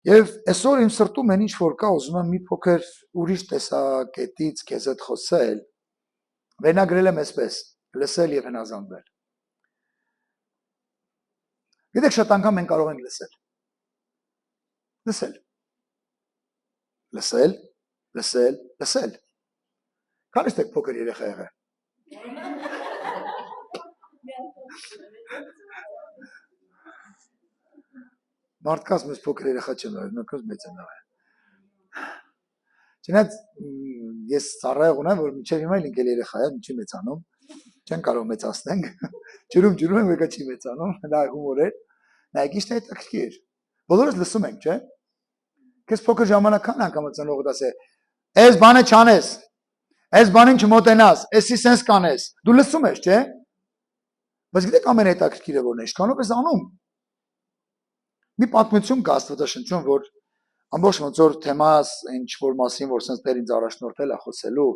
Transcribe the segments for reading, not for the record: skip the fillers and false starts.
Եվ այսօր իմ սրտում են ինչ որ կա, ուզում եմ մի փոքր ուրիշ տեսակետից քեզ հետ խոսել։ Վերնագրել եմ այսպես. լսել եւ հնազանդվել։ Գիտեք, շատ անգամ մենք կարող ենք լսել։ Լսել։ Քանիստ եք փոքր երեխա եղել։ Մարդկաց մեզ փոքր երեխա չեն եղել, մենք մեծ են եղել։ Չնայած ես ծառայող ունեմ, որ մինչև հիմա ինքն էլ երեխա է, չի մեծանում, չեն կարող մեծացնենք, ջրում ենք, մեկը չի մեծանում, դա հումոր է, նայեք ինչ է հետաքրքիր, բոլորս լսում ենք, չէ՞, քեզ փոքր ժամանակ քան անգամ ծնողդ ասե, այս բանը չանես, այս բանին չմոտենաս, էսի սենց կանես, դու լսում ես, չէ՞, բայց գիտեք ամենահետաքրքիրը որն է, ինչքանով ես անում։ Մի պատմություն կա Աստվածաշնչում, որ ամբողջ ոնց որ թեմաս ինչ որ մասին, որ sense դեր ինձ առաջնորդել է խոսելու,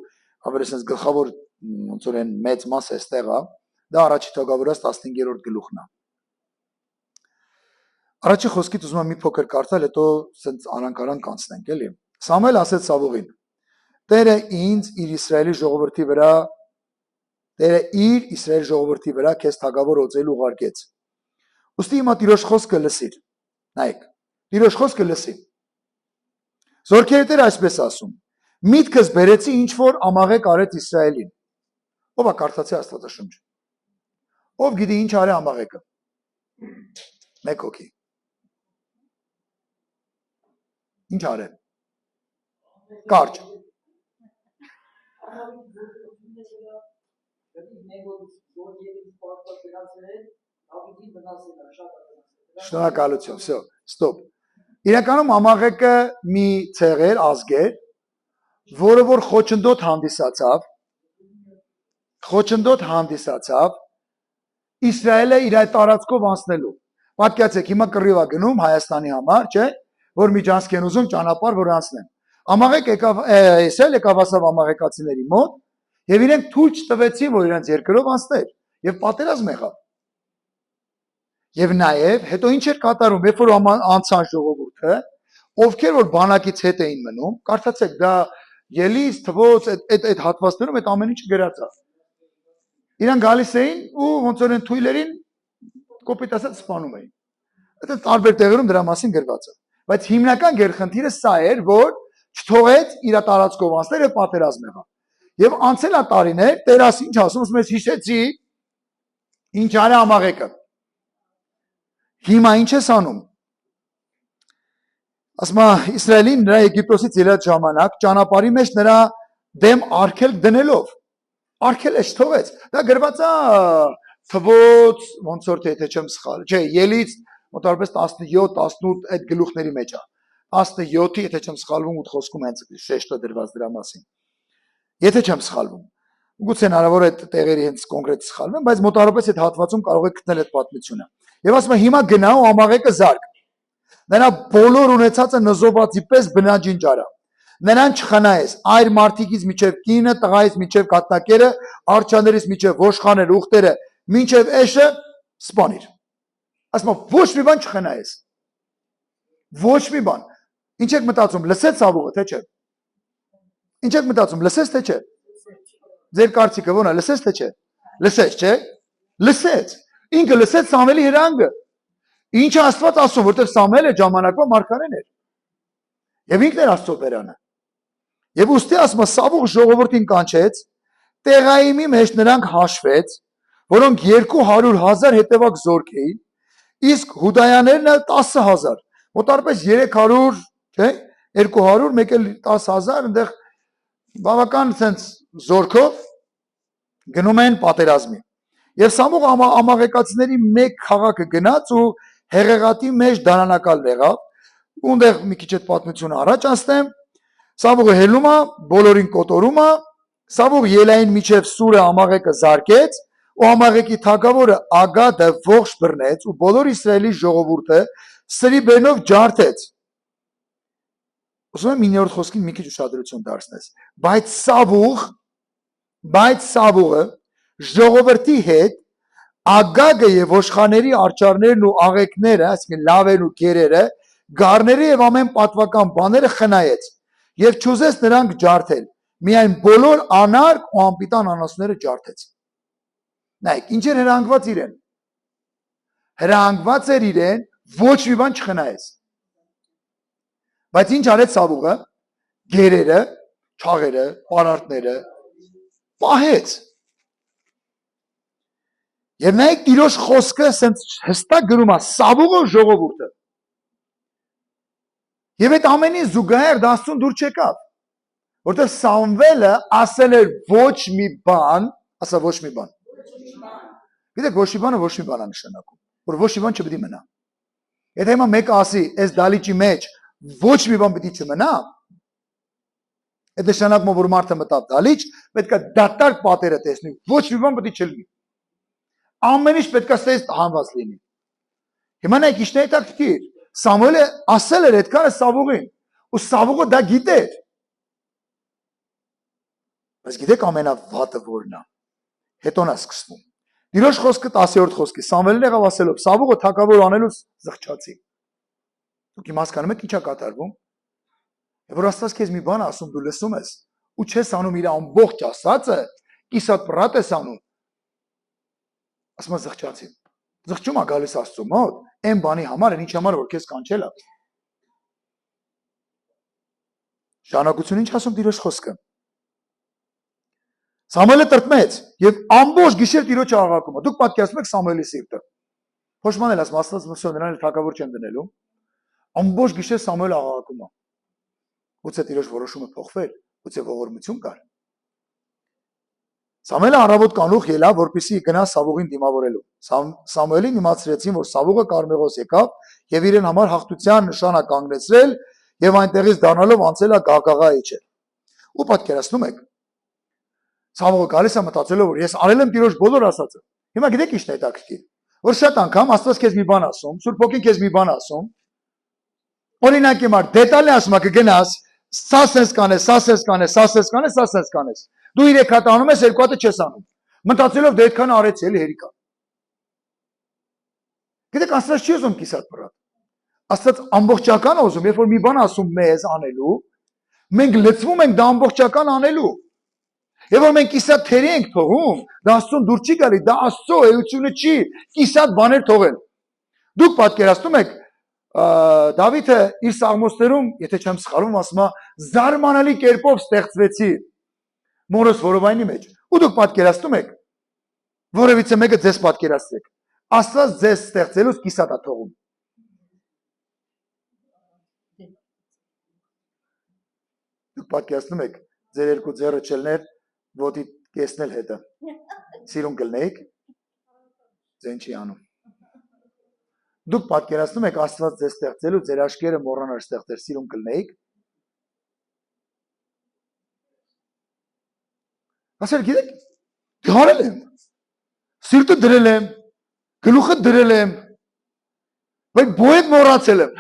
ավելի sense գլխավոր ոնց որ այն մեծ մասը էստեղ է, դա առաջի Թագավորաց 15-րդ գլուխն է։ Առաջի խոսքից ուզում եմ մի փոքր կարդալ, հետո sense արանք անցնենք, էլի։ Սամուել ասեց Սավուղին. Տերը ինձ իր Իսրայելի ժողովրդի վրա քեզ թագավոր օծելու ուղարկեց։ Ուստի հիմա Տիրոջ խոսքը լսիր։ Նայեք, Տիրոջ խոսքը լսի։ Զորքերի Տերը այսպես ասում. միտքս բերեցի ինչ որ ամաղեք արեց Իսրայելին։ Ով է կարդացի Աստվածաշունչը։ Ով գիտի ինչ արե ամաղեկը։ Մեկ հոգի։ Ինչ արե։ Կարճ։ Շնորհակալություն, всё, stop։ Իրականում ամաղեկը մի ցեղեր, ազգեր, որը որ խոչընդոտ հանդիսացավ Իսրայելը իր այդ տարածքով անցնելու։ Պատկերացեք, հիմա կռիվ է գնում Հայաստանի համար, չէ՞, որ միջանցք են ուզում ճանապարհ որ անցնեն։ Ամաղեկ եկավ, Իսրայել եկավ ասավ ամաղեկացիների մոտ, եւ իրենք թույլ չտվեցին, որ իրենց երկրով անցներ, եւ պատերազմ եղավ։ Եվ նաև հետո ինչ էր կատարում, երբ որ անցան ժողովուրդը, ովքեր որ բանակից հետ էին մնում, կարդացեք, դա ելից, թվոց, այդ հատվածներում այդ ամեն ինչը գրած է։ Իրան գալիս էին ու ոնց որ են թույլերին կոպիտ ասած սպանում էին։ Այդ տարբեր տեղերում դրա մասին գրված է։ Բայց հիմնական գերխնդիրը սա էր, որ չթողեց իր տարածքով անցնել եւ պատերազմ եղավ։ Եվ անցել է տարիներ, Տերաս ինչ ասում, ասում ես հիշեցի, ինչ արի ամաղեկը։ Հիմա ինչ ես անում։ Ասում է Իսրայելին նրա Եգիպտոսից ելած ժամանակ ճանապարհի մեջ նրա դեմ արգելք դնելով։ Արգել է չթողեց։ Դա գրված է թվոց, ոնց որ թե չեմ սխալ, չէ, ելից մոտավորապես 17-18 այդ գլուխների մեջ է։ 17-ի, եթե չեմ սխալվում, 8 խոսքում հենց շեշտը դրված դրա մասին։ Եթե չեմ սխալվում։ Գուցե հնարավոր է այդ տեղերի հենց կոնկրետ սխալվեմ, բայց մոտավորապես այդ հատվածում կարող եք գտնել այդ պատմությունը։ Եվ ասում է հիմա գնա ու ամաղեկը զարգ։ Նրա բոլոր ունեցածը նզովացի պես բնաջինջ արա։ Նրան չխնայես, այր մարդիկից միջև կինը, տղայից միջև կատնակերը, արջաներից միջև ոշխաները, ուխտերը, մինչև էշը սպանիր։ Ասում է ոչ մի բան չխնայես։ Ոչ մի բան։ Ինչ եք մտածում, լսեց Սավուղը, թե չէ։ Ինչ եք մտածում, լսեց թե չէ։ Ձեր կարծիքը ո՞ն է, լսեց թե չէ։ Լսեց, չէ։ Լսեց։ Ինքը լսեց Սամվելի հրանգը։ Ինչ է Աստված ասում, որտեղ Սամվելը ժամանակվա մարգարեն էր։ Եվ ինքն էր Աստծո բերանը։ Եվ ուստի ասում է Սավուղ ժողովրդին կանչեց, Տեղայիմի մեջ նրանք հաշվեց, որոնք 200,000 հետևակ զորք էին, իսկ հուդայաներն 10,000, մոտարպես 300, չէ, 200, մեկ էլ 10,000, այնտեղ բավական sense զորքով գնում են պատերազմի։ Եվ Սամուղ ամաղեկացիների մեկ քաղաքը գնաց ու հեղեղատի մեջ դարանակալ եղավ, ունդեղ մի քիչ այդ պատմությունը առաջ անցնեմ, Սավուղը հելում է, բոլորին կոտորում է, Սավուղ ելային միջև սուրը ամաղեկը զարկեց, ու ամաղեկի թագավորը Ագադը ողջ բռնեց, ու բոլոր Իսրայելի ժողովուրդը սրի բերնով ջարդեց։ Ուզում եմ 9-րդ խոսքին մի քիչ ուշադրություն դարձնես։ Բայց Սավուղը ժողովրդի հետ Ագագը եւ ոշխաների արջարներն ու աղեկները, այսինքն լավերն ու գերերը գառները եւ ամեն պատվական բաները խնայեց եւ չուզեց նրանք ջարդել միայն բոլոր անարգ ու անպիտան անասունները ջարդեց նայեք ինչ էր հրանգված իրեն հրանգված էր իրեն ոչ մի բան չխնայեց բայց ինչ արեց Սավուղը գերերը չաղերը պարարտները պահեց եւ նայեք Տիրոջ խոսքը հստակ գրում է Սավուղը ժողովուրդը եւ այդ ամենին զուգահեռ դասուն դուր չեկավ որտեղ Սամվելը ասել էր ոչ մի բան ասա ոչ մի բան գիտեք ոչ մի բանը ոչ մի բան է նշանակում որ ոչ մի բան չպետք է մնա եթե հիմա մեկը ասի այս դալիճի մեջ ոչ մի բան պետք է չմնա այդ նշանակում որ մարդը մտավ դալիճ պետք է դատարկ պատերը տեսնի ոչ մի բան պետք է չլինի ամեն ինչ պետք է ստես հանված լինի հիմա նայեք ինչ է հետաքրքիր Սամուելը ասել էր այդքանը Սավուղին ու Սավուղը դա գիտեր բայց գիտեք ամենավատը որն է հետո նա սկսվում Տիրոջ խոսքը 10-րդ խոսքի Սամուելն եղավ ասելով Սավուղը թագավոր անելուց զղջացի դուք իմ հասկանում եք ինչ է կատարվում եւ որ Աստված քեզ մի բան ասում դու լսում ես ու չես անում իր ամբողջ ասածը կիսատ պրատ ես անում ասում զղջացի զղջում է գալիս Աստծո մոտ այն բանի համար այն ինչ համար որ քեզ կանչել է Շանակություն ինչ ասում Տիրոջ խոսքը Սամուելը տրտմեց եւ ամբողջ գիշեր Տիրոջ աղաղակում դուք պատկերացնում եք Սամուելի սիրտը Փոշմանել ասում Աստված մսո նրան թագավոր չեմ դնելու ամբողջ գիշեր Սամուելը աղաղակում է Գուցե Տիրոջ որոշումը փոխվել գուցե ողորմություն կար Սամուելը առավոտ կանուխ ելավ որպեսզի գնա Սավուղին դիմավորելու Սամուելին իմացրեցին որ Սավուղը Կարմեղոս եկավ եւ իրեն համար հաղթության նշան է կանգնեցրել եւ այնտեղից դառնալով անցել է գաղգաղա իջել ու պատկերացնում եք Սավուղը գալիս է մտածելով որ ես արել եմ Տիրոջ բոլոր ասածը հիմա գիտեք ինչ է հետաքրքիր որ շատ անգամ Աստված քեզ մի բան ասում Սուրբ Հոգին քեզ մի բան ասում օրինակ հիմա դետալի ասում կգնաս սա սենց կանես սա սենց կանես սա սենց կանես սա սենց կանես դու 3 հատ անում ես 2 հատը չես անում մտածելով դե այդքան արեցի էլի հերիկա գիտեք Աստված չի ուզում կիսատ պրատ Աստված ամբողջական ուզում երբ որ մի բան ասում մեզ անելու մենք լծվում ենք դա ամբողջական անելու Եվ որ մենք կիսատ թերի ենք թողում, դա Աստծուն դուր չի գալի, դա Աստծո էությունը չի, կիսատ բաներ թողել։ Դուք պատկերացնում եք Դավիթը իր սաղմոսներում, եթե չեմ սխալվում, ասում է զարմանալի կերպով ստեղծվեցի մորս որովայնի մեջ։ Ու դուք պատկերացնում եք, որևիցե մեկը ձեզ պատկերացրեք։ Աստված ձեզ ստեղծելուց կիսատ է թողում։ Դուք պատկերացնում եք, ձեր երկու ձեռը չելներ ոտի կեսնել հետը, սիրուն կլնեիք, ձեն չի անում։ Դուք պատկերացնում եք Աստված ձեզ ստեղծելու, ձեր աշկերը մոռանար ստեղծել, սիրուն կլնեիք։ Ասել գիտեք, դարել եմ, սիրտը դրել եմ, գլուխը դրել եմ, բայց բոյետ մոռացել եմ։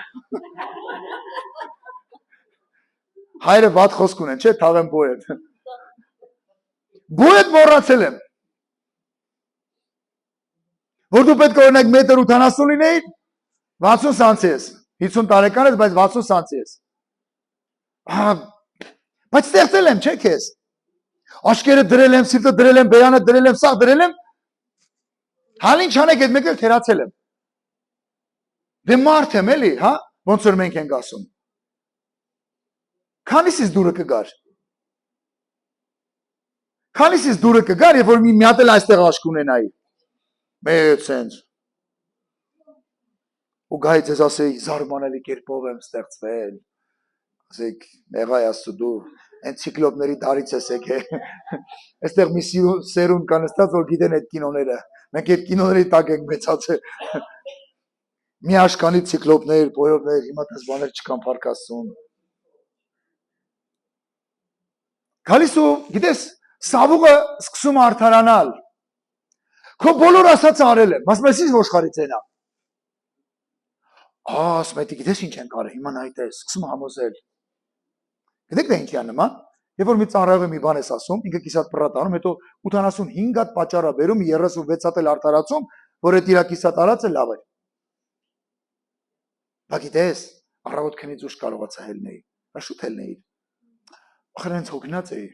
Հայրը վատ խոսք ունեն, չէ, թաղեմ բոյետ։ Բոյետ մոռացել եմ։ Որ դու պետք է օրինակ 1.80 m լինեիր, 60 սանտի ես, 50 տարեկան ես, բայց 60 սանտի ես։ Բայց ստեղծել եմ, չէ՞ քեզ։ Աշկերը դրել եմ, սիրտը դրել եմ, բերանը դրել եմ, սաղ դրել եմ։ Հալ ինչ անեք, այդ մեկը թերացել եմ։ Դե մարդ եմ էլի, հա, ոնց որ մենք ենք ասում։ Քանիսից դուրը կգար։ Քանիսից դուրը կգար, երբ որ մի հատ էլ այստեղ աշկ ունենայի։ Մեծ սենց։ Ու գայի ձեզ ասեի, զարմանալի կերպով եմ ստեղծվել։ Ասեք, եղայ Աստծո դու այն ցիկլոպների դարից ես եկել։ Այստեղ մի սերուն կա նստած, որ գիտեն այդ կինոները։ Մենք այդ կինոների տակ ենք մեծացել։ Մի աշկանի ցիկլոպներ, բոյովներ, հիմա դες բաներ չկան փարկասուն։ Գալիս ու գիտես, Սավուղը սկսում արդարանալ։ Քո բոլոր ասածը արել եմ, ասում ես ոշխարից ենա։ Ասում ես, գիտես ինչ ենք արել, հիմա նայտես, սկսում համոզել։ Գիտեք դա ինչի է նման։ Երբ որ մի ծանրագույն մի բան ես ասում, ինքը կիսատ պրատ անում, հետո 85 հատ պատճառա բերում, 36 հատ էլ արդարացում, որ այդ իր կիսատ արածը լավ է։ Բա գիտես, Առավոտ քնից ուշ կարողացա հելնել։ Շուտ հելնել։ Ախր հենց հոգնած էի։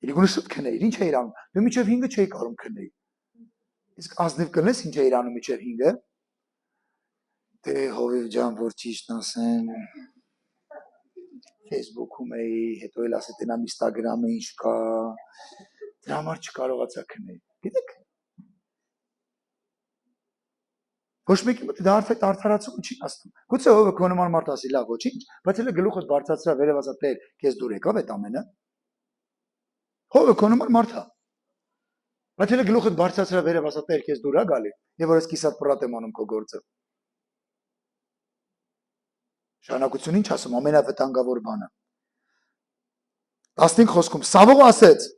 Իրիկունը շուտ քնել, ինչ է իրանում։ Դու միջև 5-ը չէի կարող քնել։ Իսկ ազնիվ կլես ինչ է իրանում միջև 5-ը։ Դե հովիվ ջան, որ ճիշտ ասեմ։ Facebook-ում էի, հետո էլ ասեցին ամ Instagram-ը ինչ կա։ Դրա համար չկարողացա քնել։ Գիտեք։ Ոչ մեկի մոտ դա արդարացումը չի ասում։ Գուցե ով քո նման մարդ ասի լավ ոչինչ, բայց էլ գլուխդ բարձրացրա վերևացա տեր, քեզ դուր եկավ այդ ամենը։ Ով քո նման մարդ է։ Բայց էլ գլուխդ բարձրացրա վերևացա տեր, քեզ դուր է գալի, եւ որ ես կիսատ պրատ եմ անում քո գործը։ Շարունակություն ինչ ասում, ամենավտանգավոր բանը։ 15 խոսքում Սավողը ասեց.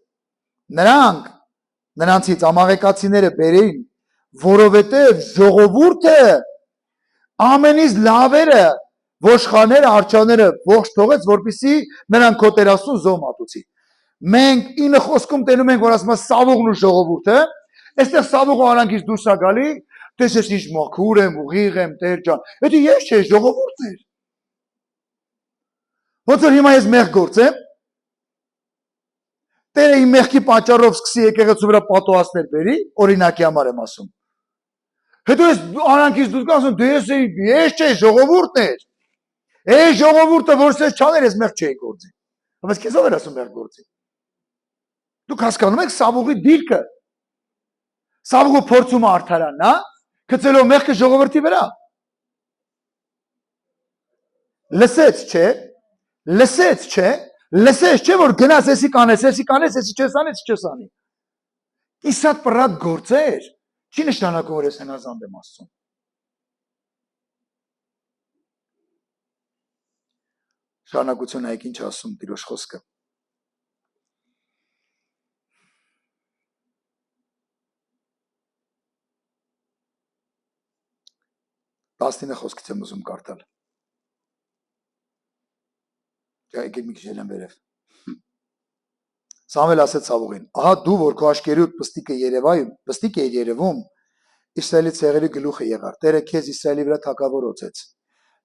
նրանցից ամաղեկացիները բերեին, որովհետև ժողովուրդը ամենից լավերը, ոշխաները, արջաները ողջ թողեց, որպեսզի նրանք քո տերասուն զոհ մատուցի։ Մենք 9 խոսքում տենում ենք, որ ասում է Սավողն ու ժողովուրդը, այստեղ Սավողը արանքից դուրս է գալի, տեսես ինչ մաքուր եմ, ուղիղ եմ, Տեր ջան։ Դա ես չէ, ժողովուրդն էր։ Ոնց որ հիմա ես մեղ գործեմ, Տերը իմ մեղքի պատճառով սկսի եկեղեցու վրա պատոհասներ բերի, օրինակի համար եմ ասում։ Հետո ես արանքից դուրս գամ, ասում դու ես չէ, ժողովուրդն էր։ Այս ժողովուրդը որ ես չաներ, ես մեղ չէի գործի։ Բայց քեզ ով էր ասում մեղ գործի։ Դուք հասկանում եք Սավողի դիրքը։ Սավողը փորձում է արդարանա, գցելով մեղքը ժողովրդի վրա։ Լսեց, չէ։ Լսեց, չէ, որ գնաց, էսի կանես, էսի չես անի։ Իսատ պրատ գործեր, չի նշանակում, որ ես հնազանդ եմ Աստծուն։ Շարունակություն այք ինչ ասում Տիրոջ խոսքը։ Տասնինը խոսքից եմ ուզում կարդալ։ Եկեք մի քիչ ելեմ վերև։ Սամվել ասեց Սավողին. ահա դու որ քո աշկերուտ պստիկ է երևում, Իսրայելի ցեղերի գլուխը եղար։ Տերը քեզ Իսրայելի վրա թագավորացեց։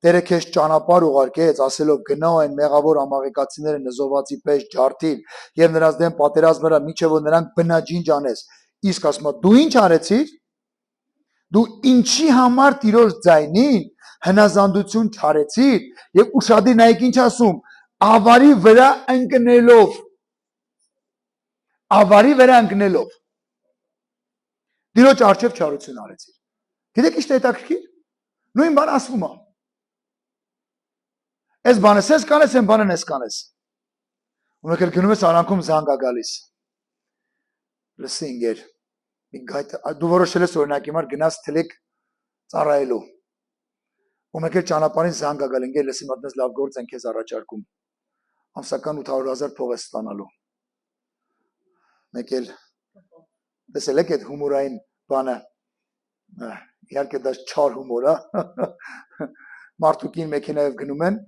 Տերը քեզ ճանապարհ ուղարկեց, ասելով գնա այն մեղավոր ամաղեկացիները նզովացի պես ջարդիր եւ նրանց դեմ պատերազմ վրա, միջև որ նրանք բնաջինջ անես։ Իսկ ասում է դու ինչ արեցիր։ Դու ինչի համար Տիրոջ ձայնին հնազանդություն չարեցիր եւ ուշադիր նայեք ինչ ասում, ավարի վրա ընկնելով Տիրոջ արչեւ չարություն արեցիր։ Գիտեք ինչ է հետաքրքիր։ Նույն բան ասվում է։ Այս բանը ես կանես, այն բանը ես կանես։ Ու մեկ էլ գնում ես արանքում զանգ է գալիս։ Լսի ինգեր։ Դու որոշել ես օրինակի համար գնաս թլիկ ծառայելու։ Ու մեկ էլ ճանապարհին զանգ է գալ, ինգեր լսի մատնես լավ գործ են քեզ առաջարկում։ Ամսական 800,000 փող ես ստանալու։ Մեկ էլ տեսել եք այդ հումորային բանը։ Իհարկե դա չար հումոր է։ Մարդուկին մեքենայով գնում են։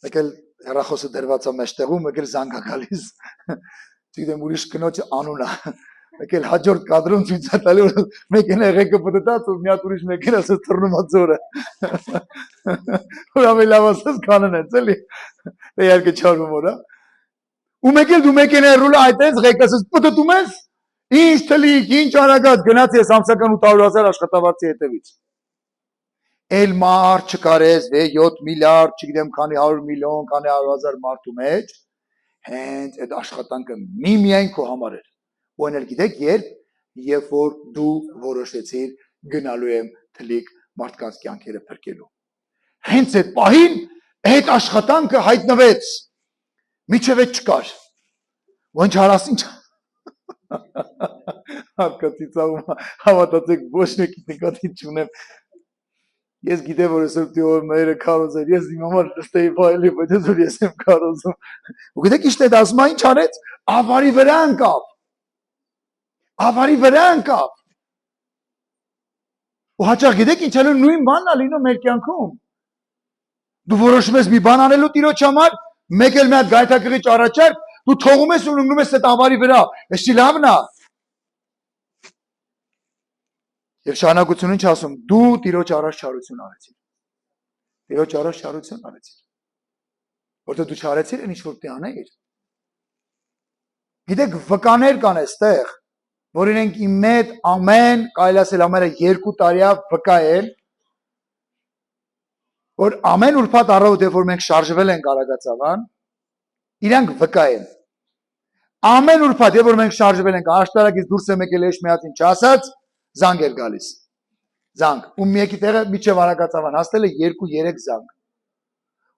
Մեկ էլ հեռախոսը դրված է մեջտեղում, մեկ էլ զանգ է գալիս։ Չգիտեմ ուրիշ կնոջ անուն է։ Մեկ էլ հաջորդ կադրում ցույց է տալի, որ մեքենա եղեկը պտտած ու մի հատ ուրիշ մեքենա սա թռնում է ձորը։ Որ ամեն լավ ասած կանեն է, էլի։ Դա իհարկե չար հումոր է։ Ու մեկ էլ դու մեքենայի ռուլը այդտենց ղեկասից պտտում ես։ Ինչ թլիկ, ինչ արագած գնաց ես ամսական 800,000 աշխատավարձի հետևից։ Էլ մարդ չկարես 7 միլիարդ, չգիտեմ քանի 100 միլիոն, քանի 100,000 մարդու մեջ, հենց այդ աշխատանքը միայն քո համար էր։ Ու այն էլ գիտեք երբ որ դու որոշեցիր գնալու եմ թլիկ մարդկանց կյանքերը փրկելու։ Հենց այդ պահին այդ աշխատանքը հայտնվեց։ Միջև այդ չկար։ Ոնց հարասին Հարկացիցաղում հավատացեք ոչ մեկի նկատի չունեմ։ Ես գիտեմ որ այսօր դու մերը քարոզեր, ես իմ համար ստեի վայելի, բայց այսօր ես եմ քարոզում։ Ու գիտեք ինչ է ասում, ինչ արեց։ Ավարի վրա ընկավ։ Ու հաճախ գիտեք ինչ ալու նույն բանն է լինում մեր կյանքում։ Դու որոշում ես մի բան անելու Տիրոջ համար, մեկ էլ մի հատ գայթակղիչ առաջարկ, դու թողում ես ու ընկնում ես այդ ավարի վրա։ Էսի լավն է։ Եվ շարունակությունը ինչ ասում, դու Տիրոջ առաջ չարություն արեցիր։ Տիրոջ առաջ շարություն արեցիր։ Որտեղ դու չարեցիր, այն ինչ որ դու անեիր։ Գիտեք, վկաներ կան այստեղ, որ իրենք իմ մետ ամեն, կարելի ասել ամենը 2 տարիա վկայել, որ ամեն ուրբաթ առավոտ, երբ որ մենք շարժվել ենք Արագածավան, իրանք վկայեն։ Ամեն ուրբաթ, երբ որ մենք շարժվել ենք, աշտարակից դուրս եմ եկել էջ մի հատ ինչ ասած, զանգ էր գալիս։ Զանգ, ու մեկի տեղը միջև Արագածավան հասել է 2-3 զանգ։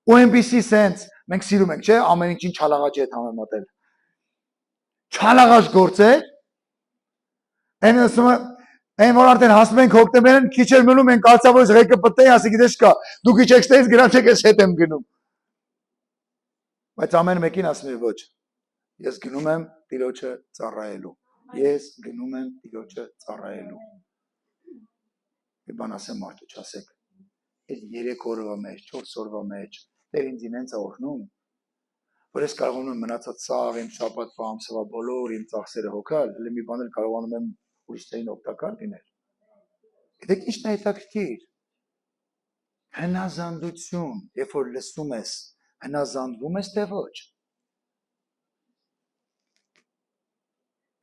Ու այնպիսի սենց, մենք սիրում ենք, չէ, ամեն ինչին չալաղաճի հետ համեմատել։ Չալաղաճ գործեր, այն ասում է, այն որ արդեն հասնում ենք հոկտեմբերին, քիչ էր մնում ենք կալցավորից ղեկը պտտեի, ասի գիտես չկա, դու քիչ էքստեից գրանչեք ես հետ եմ գնում։ Բայց ամեն մեկին ասում է ոչ, ես գնում եմ Տիրոջը ծառայելու, ես գնում եմ Տիրոջը ծառայելու։ Մի բան ասեմ մարդու չասեք, այդ 3 օրվա մեջ, 4 օրվա մեջ, դեր ինձ ինենց է օրհնում, որ ես կարողանում եմ մնացած սաղ, իմ շաբաթվա ամսվա բոլոր իմ ծախսերը հոգալ, հələ մի բան էլ կարողանում եմ ուրիշներին օգտակար լինել։ Գիտեք ի՞նչն է հետաքրքիր։ Հնազանդություն, երբ որ լսում ես, հնազանդվում ես թե ոչ։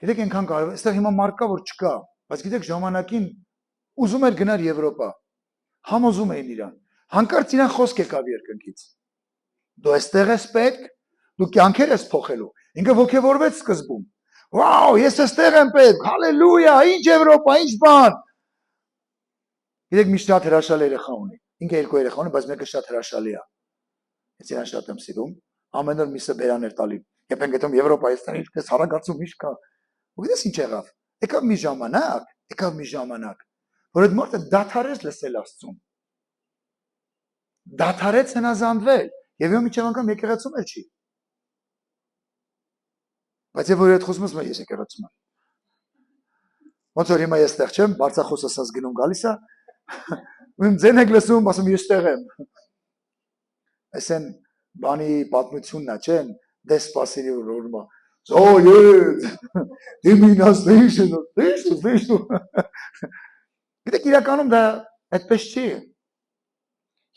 Գիտեք այնքան կարևոր, այստեղ հիմա մարդ կա որ չկա, բայց գիտեք ժամանակին ուզում էր գնալ Եվրոպա, համոզում էին իրան, հանկարծ իրան խոսք եկավ երկնքից։ Դու այստեղ ես պետք, դու կյանքեր ես փոխելու։ Ինքը ոգևորվեց սկզբում։ Վաու, ես այստեղ եմ պետք, հալելույա, ինչ Եվրոպա, ինչ բան։ Գիտեք մի շատ հրաշալի երեխա ունի։ Ինքը 2 երեխա ունի, բայց մեկը շատ հրաշալի է։ Ես իրան շատ եմ սիրում։ Ամեն օր միսը բերաներ տալի։ Երբ ենք գտնում Եվրոպայից, այդպես հարագացում ինչ կա։ Ու գիտես ինչ եղավ։ Եկավ մի ժամանակ, որ այդ մարդը դադարեց լսել Աստծուն։ Դադարեց հնազանդվել, եւ յոմիջ անգամ եկեղեցում էլ չի։ Բայց երբ որ այդ խոսում ես, ես եկեղեցում եմ։ Ոնց որ հիմա ես տեղ չեմ, բարձախոս ասած գնում գալիս է, ու իմ ձեն եք լսում, ասում ես տեղ եմ։ Այսեն բանի պատմությունն է, չէ՞, դեսպասիրի օրմա։ Զոյետ, դիմինաս դեյշնո։ Գիտեք իրականում դա այդպես չի։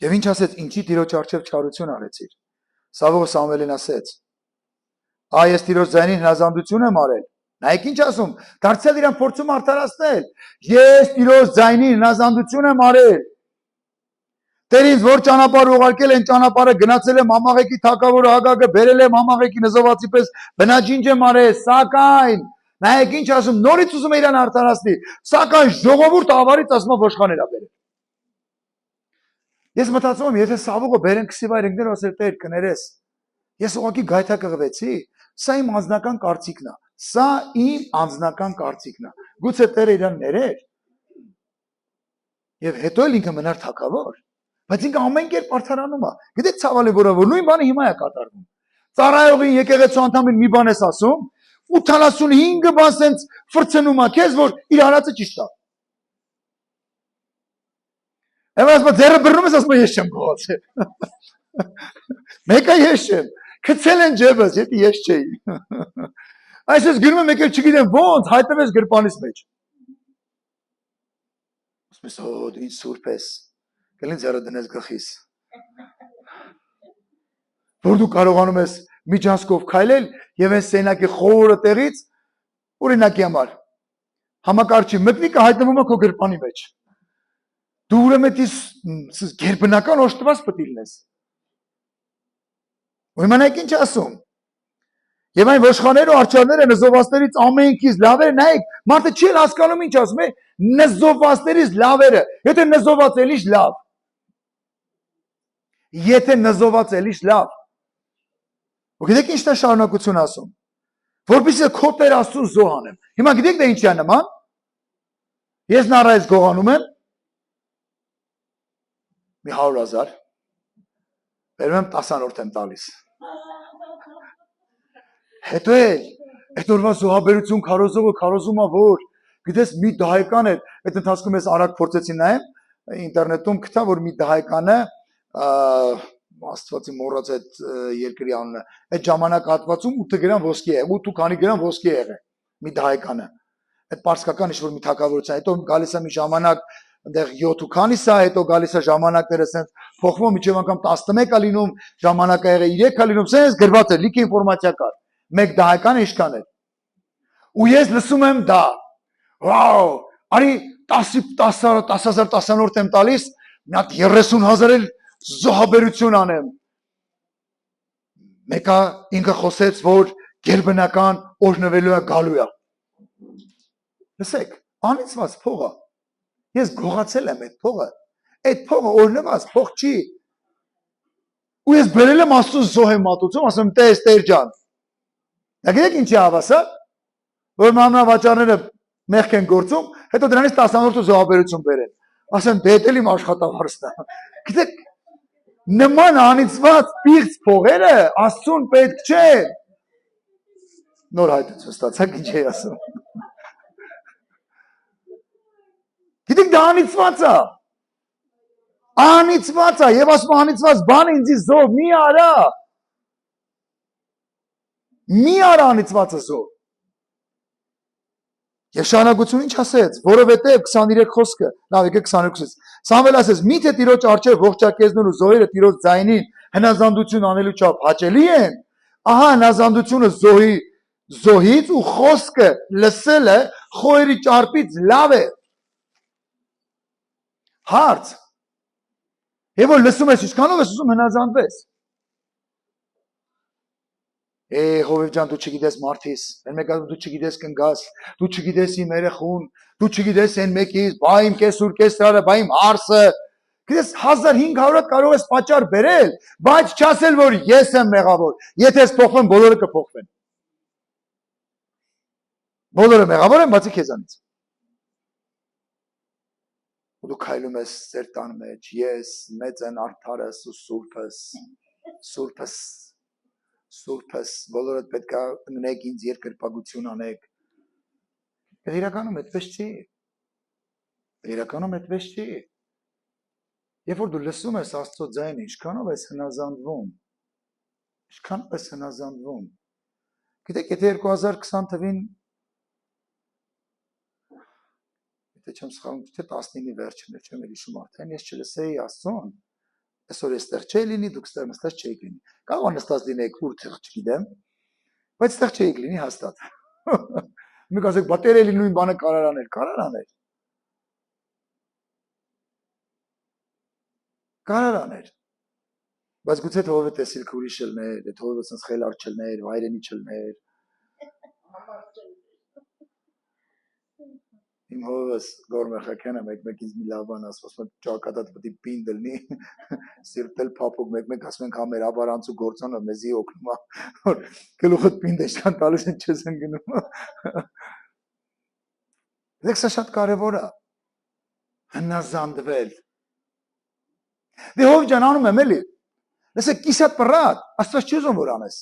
Եվ ինչ ասեց, ինչի Տիրոջ առջև չարություն արեցիր։ Սավոս Սամվելին ասեց. «Այ ես Տիրոջ ձայնին հնազանդություն եմ արել»։ Նայեք ինչ ասում, դարձյալ իրան փորձում արդարացնել։ Ես Տիրոջ ձայնին հնազանդություն եմ արել։ Տեր ինձ որ ճանապարհ ուղարկել են ճանապարհը գնացել եմ Մամաղեկի թագավորը Հագագը բերել եմ Մամաղեկի նզովացի պես բնաջինջ եմ արել, սակայն նայեք ինչ ասում, նորից ուզում է իրան արդարացնի, սակայն ժողովուրդը ավարից ասում է ոշխաներ ա բերել։ Ես մտածում եմ, եթե Սավուղը բերեն քսիվայր ընկներ ասել Տեր կներես, ես ուղղակի գայթա կղվեցի, սա իմ անձնական կարծիքն է, սա իմ անձնական կարծիքն է։ Գուցե Տերը իրան ներեր։ Եվ հետո էլ ինքը մնար թագավոր։ Բայց ինքը ամեն կերպ արդարանում է։ Գիտեք ցավալի որը որ նույն բանը հիմա է կատարվում։ Ծառայողին եկեղեցու անդամին մի բան ես ասում, 85 բան սենց ֆրցնում է քեզ, որ իր արածը ճիշտ է։ Եվ ասում ձերը բռնում ես, ասում ես չեմ գողացել։ Մեկը ես չեմ։ Գցել են ջեբս, եթե ես չէի։ Այսպես գնում եմ եկել չգիտեմ ոնց, հայտնվես գրպանից մեջ։ Ասում ես, «Օ, դու ինչ սուրբ ես»։ Գլին ձերը դնես գլխիս։ Որ դու կարողանում ես միջանցքով քայլել եւ այս սենակի խորը տեղից օրինակի համար համակարգչի մտնիկը հայտնվում է քո գրպանի մեջ։ Դու ուրեմն դից գերբնական օժտված պետք է լինես։ Ու իմանայք ինչ ասում։ Եվ այն ոշխաները ու արչարները նզովվածներից ամենքից լավերը, նայեք, մարդը չի հասկանում ինչ ասում է, նզովվածներից լավերը, եթե նզոված էլիշ լավ։ Եթե նզոված էլիշ լավ։ Ու գիտեք ինչն է շարունակություն ասում։ Որպեսզի քո Տեր Աստծուն զոհանեմ։ Հիմա գիտեք դա ինչի է նման։ Ես նարայից գողանում եմ մի 100,000, բերում եմ 10-րդ եմ տալիս։ Հետո էլ այդ օրվա զոհաբերություն քարոզում է որ, գիտես մի դահեկան էր, այդ ընթացքում ես արագ փորձեցի նայեմ, ինտերնետում գտա որ մի դահեկանը Աստվածի մոռաց այդ երկրի անունը, այդ ժամանակ հատվածում 8 գրամ ոսկի է, 8 քանի գրամ ոսկի է եղել, մի դահեկանը։ Այդ պարսկական ինչ որ մի թակավորության, հետո գալիս է մի ժամանակ այնտեղ 7 ու քանիսը հետո գալիս է ժամանակները sense փոխվում միջև անգամ 11 է լինում ժամանակը եղել 3 է լինում sense գրված է լիքը ինֆորմացիա կար 1 դահական ինչքան է ու ես լսում եմ դա վաու արի 10,000 եմ տալիս մի հատ 30,000 էլ զոհաբերություն անեմ մեկը ինքը խոսեց որ գերբնական օրհնվելու է գալու է լսեք անիծված փողը ես գողացել եմ այդ փողը օրհնված փող չի ու ես բերել եմ Աստծո զոհ եմ մատուցում ասում տես Տեր ջան դա գիտեք ինչի հավասա որ մանրավաճառները մեղք են գործում հետո դրանից 10-րդ զոհաբերություն բերեն ասեն դե էլ իմ աշխատավարձն է գիտեք նման անիծված պիղծ փողերը Աստծուն պետք չէ նոր հայտություն ստացակ ինչ էի ասում գիտեք դա անիծված է եւ ասում անիծված բան ինձի զոհ մի արա անիծվածը զոհ Եվ շարունակություն ինչ ասեց, որովհետև 23 խոսքը, լավ եկեք 22-ից։ Սամվել ասեց, միթե Տիրոջ առջև ողջակեզնուն ու զոհերը Տիրոջ ձայնին հնազանդություն անելու չափ հաճելի են, ահա հնազանդությունը զոհից ու խոսքը լսելը խոյերի ճարպից լավ է։ Հարց։ Եվ որ լսում ես ինչքանով ես ուզում հնազանդվես։ Հովիվ ջան, դու չգիտես մարդիս, են մեկը դու չգիտես կնգաս, դու չգիտես իմ երեխուն, դու չգիտես են մեկից, բա իմ կեսուր կեսրարը, բա իմ հարսը, գիտես 1500-ը կարող ես պատճառ բերել, բայց չասել, որ ես եմ մեղավոր, եթե ես փոխվեմ, բոլորը կփոխվեն։ Բոլորը մեղավոր են, բացի քեզանից։ Ու դու քայլում ես ձեր տան մեջ, ես, մեծ են արդարս ու Սուրբս, բոլորդ պետք է ընկնեք ինձ երկրպագություն անեք։ Իրականում այդպես չի։ Երբ որ դու լսում ես Աստծո ձայնը, ինչքանով ես հնազանդվում։ Գիտեք, եթե 2020 թվին եթե չեմ սխալվում, թե 19-ի վերջին է, չեմ հիշում արդեն, ես չլսեի Աստծուն։ Այսօր էստեղ չէի լինի, դուք ստեղ նստած չէիք լինի։ Կարող է նստած լինեք որտեղ չգիտեմ, բայց ստեղ չէիք լինի հաստատ։ Մենք ասենք, բա Տերը նույն բանը կարար աներ։ Բայց գուցե թողովը տեսիլք ուրիշ ելներ, թողովը սենց խելար չլներ, վայրենի չլներ։ Իմ հովս գորմեխակենը մեկ ինձ մի լավ բան ասում, ճակատատ պետք է պին դլնի, սիրտել փափուկ մեկ ասում ենք համերաբար անցու գործոնը մեզի օգնում է, որ գլուխդ պին դեշքան տալուս են չես ընկնում։ Դեք սա շատ կարևոր է, հնազանդվել։ Դե հով ջան անում եմ էլի, լսեք կիսատ պռատ, Աստված չի ուզում որ անես։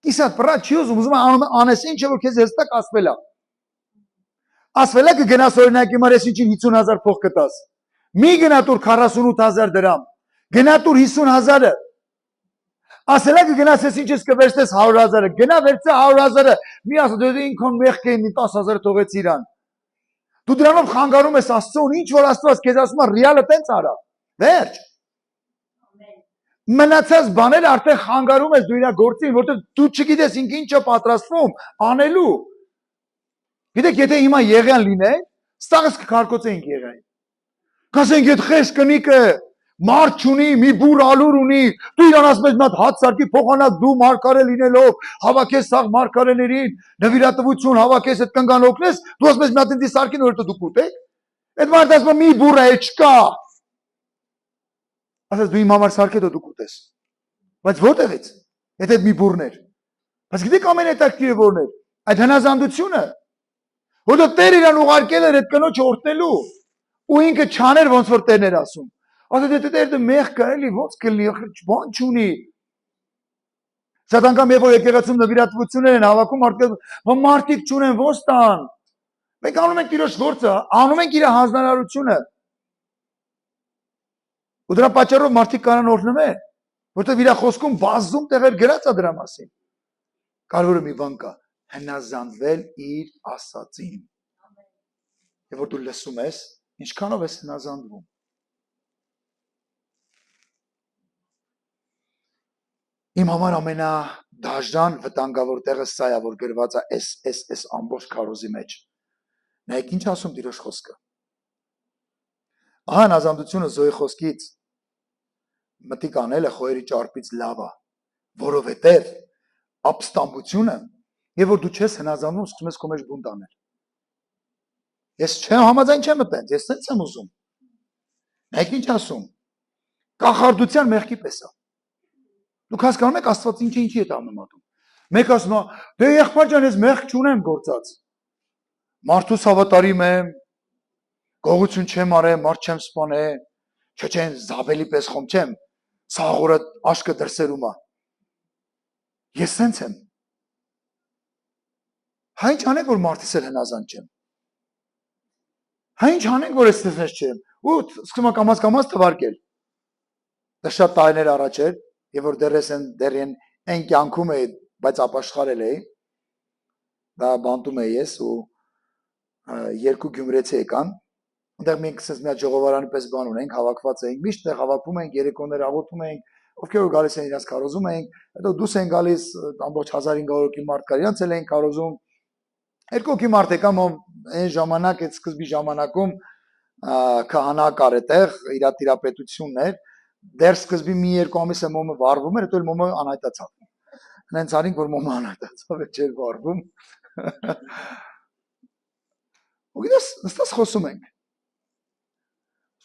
Կիսատ պռատ չի ուզում անես ինչ է որ քեզ հստակ ասվել է։ Ասվել է կգնաս օրինակ հիմա ես ինչին 50,000 փող կտաս։ Մի գնա տուր 48,000 դրամ։ Գնա տուր 50,000-ը։ Ասել է կգնաս ես ինչ ես կվերցնես 100,000-ը։ Գնա վերցա 100,000-ը։ Մի ասա դու ինքն մեղք էին 10,000 թողեց իրան։ Դու դրանով խանգարում ես Աստծուն, ինչ որ Աստված քեզ ասում է ռեալը տենց արա։ Վերջ։ Մնացած բաները արդեն խանգարում ես դու իր գործին, որտեղ դու չգիտես ինքը ինչ է պատրաստվում անելու։ Գիտեք, եթե հիմա եղյան լիներ, ստաղս կքարկոցեինք եղյան։ Կասենք այդ խես կնիկը մարդ չունի, մի բուր ալուր ունի, դու իրան ասում ես մի հատ հաց սարքի փոխանակ դու մարգարե լինելով, հավաքես սաղ մարգարեներին, նվիրատվություն հավաքես այդ կնգան օգնես, դու ասում ես մի հատ ինձ սարքին որ դու կուտեք։ Այդ մարդը ասում է մի բուր է չկա։ Ասես դու իմ համար սարքեդ դու կուտես։ Բայց որտեղից։ Եթե այդ մի բուրն էր։ Բայց գիտեք ամենահետաքրքիրը որն էր։ Այդ հնազանդությունը Որտեղ Տեր իրան ուղարկել էր այդ կնոջը օրհնելու ու ինքը չաներ ոնց որ Տերն էր ասում։ Ասել դե Տեր դե մեղ կա էլի ոնց կլինի, բան չունի։ Շատ անգամ երբ որ եկեղեցում նվիրատվություններ են հավաքում, մարդիկ չունեն ոնց տան։ Մենք անում ենք Տիրոջ գործը, անում ենք իր հանձնարարությունը։ Ու դրա պատճառով մարդիկ կարան օրհնվել, որտեղ իր խոսքում բազում տեղեր գրած է դրա մասին։ Կարևորը մի բան կա, հնազանդվել իր ասածին։ Եվ որ դու լսում ես, Ինչքանով ես հնազանդվում։ Իմ համար ամենադաժան վտանգավոր տեղը սա է, որ գրված է այս ամբողջ քարոզի մեջ։ Նայեք ինչ ասում Տիրոջ խոսքը։ Ահա հնազանդությունը Զոյի խոսքից մտիկ անելը խոյերի ճարպից լավ է, որովհետև ապստամբությունը, եւ որ դու չես հնազանդվում, սկսում ես քո մեջ բունտ անել։ Ես չեմ համաձայն չեմ մտած, ես ցենց եմ ուզում։ Նայեք ինչ ասում։ Կախարդության մեղքի պես է։ Դուք հասկանում եք Աստված ինչի է համեմատում։ Մեկ ասում է, դե եղբայր ջան, ես մեղք չունեմ գործած։ Մարդուս հավատարիմ եմ, գողություն չեմ արել, մարդ չեմ սպանել, չեն զաբելի պես խոմ չեմ, սաղորը աշկը դրսերում է։ Ես ցենց եմ։ Հա ինչ անենք որ մարդիս էլ հնազանդ չեմ։ Հա ինչ անենք որ էստես չեմ։ Ու սկսում եմ կամաց թվարկել։ Դա շատ տարիներ առաջ էր, եւ որ դեռ են կյանքում էի, բայց ապաշխարել էի։ Դա բանտում էի ես ու երկու գյումրեցի եկան։ Այնտեղ մենք ասես մի հատ ժողովարանի պես բան ունենք, հավաքված էինք, միշտ տեղ հավաքվում էինք, երեկոներ աղոթում էինք, ովքեր որ գալիս են իրաց քարոզում էինք, հետո դուս են գալիս ամբողջ 1500 հոգի մարդ կար, իրանց էլ էին քարոզում։ Երկու հոգի մարդ եկան, այն ժամանակ այդ սկզբի ժամանակում քահանա կար այդտեղ, իր տիրապետությունն էր, դեռ սկզբի մի երկու ամիս է մոմը վառվում էր, հետո էլ մոմը անհայտացավ։ Հենց արինք որ մոմը անհայտացավ, չէր վառվում։ Ու գիտես, նստած խոսում ենք։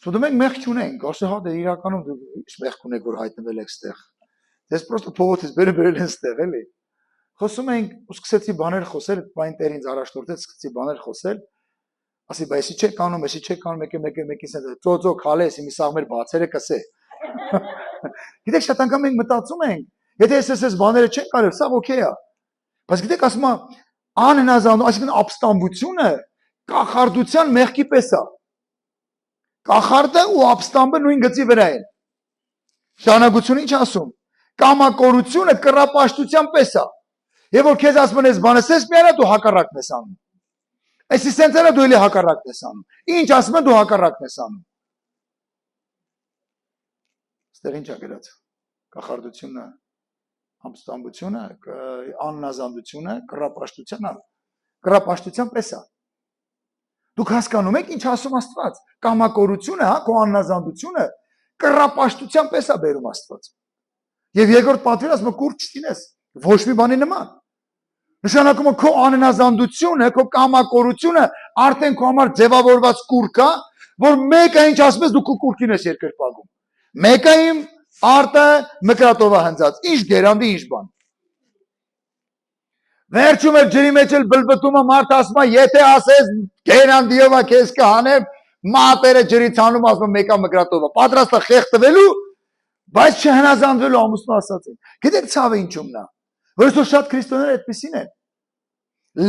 Սուտում ենք մեղք չունենք, ասում հա դե իրականում դու ինչ մեղք ունեք որ հայտնվել եք ստեղ։ Դες պրոստը փողոցից բերել են ստեղ էլի։ Խոսում ենք, ու սկսեցի բաներ խոսել, բայն տեր ինձ առաջնորդեց, սկսեցի բաներ խոսել։ Ասի, բայց էսի չեք անում, էսի չեք անում, մեկի սենց ծոծո քալե, էսի մի սաղ մեր բացերը կսե։ Գիտեք, շատ անգամ մենք մտածում ենք, եթե ես բաները չենք կարել, սա օքեյ է։ Բայց գիտեք, ասում եմ, անհնազանդություն, այսինքն ապստամբությունը կախարդության մեղքի պես է։ Կախարդը ու ապստամբը նույն գծի վրա են։ Շարունակությունը ինչ ասում։ Կամակորությունը կռապաշտության պես է։ Եվ որ քեզ ասում են այս բանը սես միանա դու հակառակն ես անում։ Այսի սենցերը դու էլի հակառակն ես անում։ Ինչ ասում են դու հակառակն ես անում։ Ստեղ ինչ է գրած։ Կախարդությունը, ապստամբությունը, աննազանդությունը, կռապաշտության պես է։ Դուք հասկանում եք ինչ ասում Աստված։ Կամակորությունը, հա, քո աննազանդությունը կռապաշտության պես է բերում Աստված։ Եվ երկրորդ պատվիրը ասում է կուր չտինես, ոչ մի բանի նման։ Նշանակում է քո աննազանդությունը, քո կամակորությունը արդեն քո համար ձևավորված կուր կա, որ մեկը ինչ ասում ես դու քո կուրկին ես երկրպագում։ Մեկը իմ արտը մկրատովա հնձած, ինչ գերանդի, ինչ բան։ Վերջում էլ ջրի մեջ էլ բլբտումը մարդ ասում է, եթե ասես գերանդիովա քեզ կհանեմ, մատերը ջրից հանում ասում մեկա մկրատովա։ Պատրաստ է խեղդվելու, բայց չհնազանդվելու ամուսնու ասած են։ Գիտեք ցավը ինչումն է։ Որովհետեւ շատ քրիստոնյաներ այդպեսին են։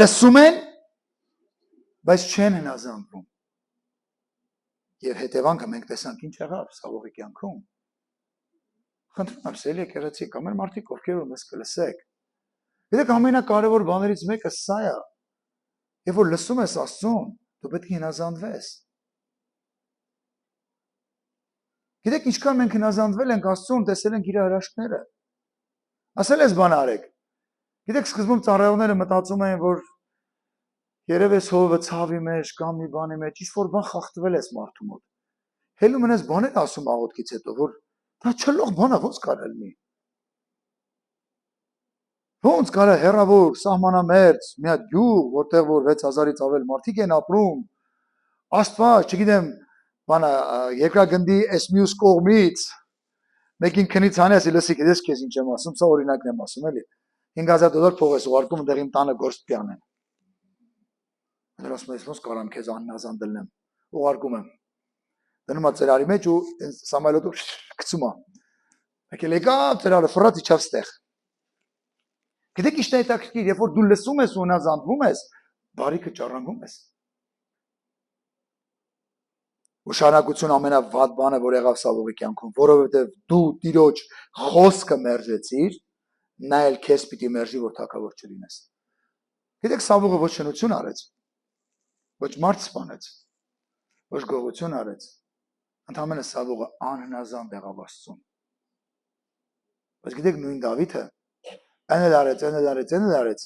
Լսում են, բայց չեն հնազանդվում։ Եվ հետևանքը մենք տեսանք ինչ եղավ Սավողի կյանքում։ Խնդրում եմ, սիրելի եկեղեցի, կամ մարդիկ ովքեր որ մեզ կլսեք։ Գիտեք ամենակարևոր բաներից մեկը սա է։ Եվ որ լսում ես Աստծուն, դու պետք է հնազանդվես։ Գիտեք ինչքան մենք հնազանդվել ենք Աստծուն, տեսել ենք իր հրաշքները։ Ասել ես բան արեք։ Գիտեք սկզբում ծառայողները մտածում են, որ երևի հովը ցավի մեջ կամ մի բանի մեջ ինչ որ բան խախտվել ես մարդու մոտ։ Հելում ես բաներ ասում աղոթքից հետո, որ դա չլող բան է, ոնց կարա լինի։ Ոնց կարա հեռավոր, սահմանամերձ, մի հատ գյուղ, որտեղ որ 6000-ից ավել մարդիկ են ապրում։ Աստված, չգիտեմ, բանը երկրագնդի այս մյուս կողմից մեկին քնից հանես, լսի, գիտես քեզ ինչ եմ ասում, սա օրինակն եմ ասում, էլի։ $5000 փող ես ուղարկում, այնտեղ իմ տանը գործ պյանեն։ Դեռ ասում ես ոնց կարամ քեզ աննազան դնեմ։ Ուղարկում եմ։ Դնում եմ ծրարի մեջ ու սամալյոտով գցում եմ։ Եկել եկավ ծրարը ֆրած իջավ ստեղ։ Գիտեք ինչ է հետաքրքիր, երբ որ դու լսում ես ու հնազանդվում ես, բարիքը ճառանգում ես։ Ուշանակություն ամենավատ բանը, որ եղավ Սավողի կյանքում, որովհետև դու Տիրոջ խոսքը մերժեցիր, նա էլ քեզ պիտի մերժի, որ թագավոր չլինես։ Գիտեք Սավողը ոչ շնություն արեց, ոչ մարդ սպանեց, Ոչ գողություն արեց, ընդամենը Սավուղը անհնազանդ եղավ Աստծուն։ Բայց գիտեք նույն Դավիթը այն էլ արեց,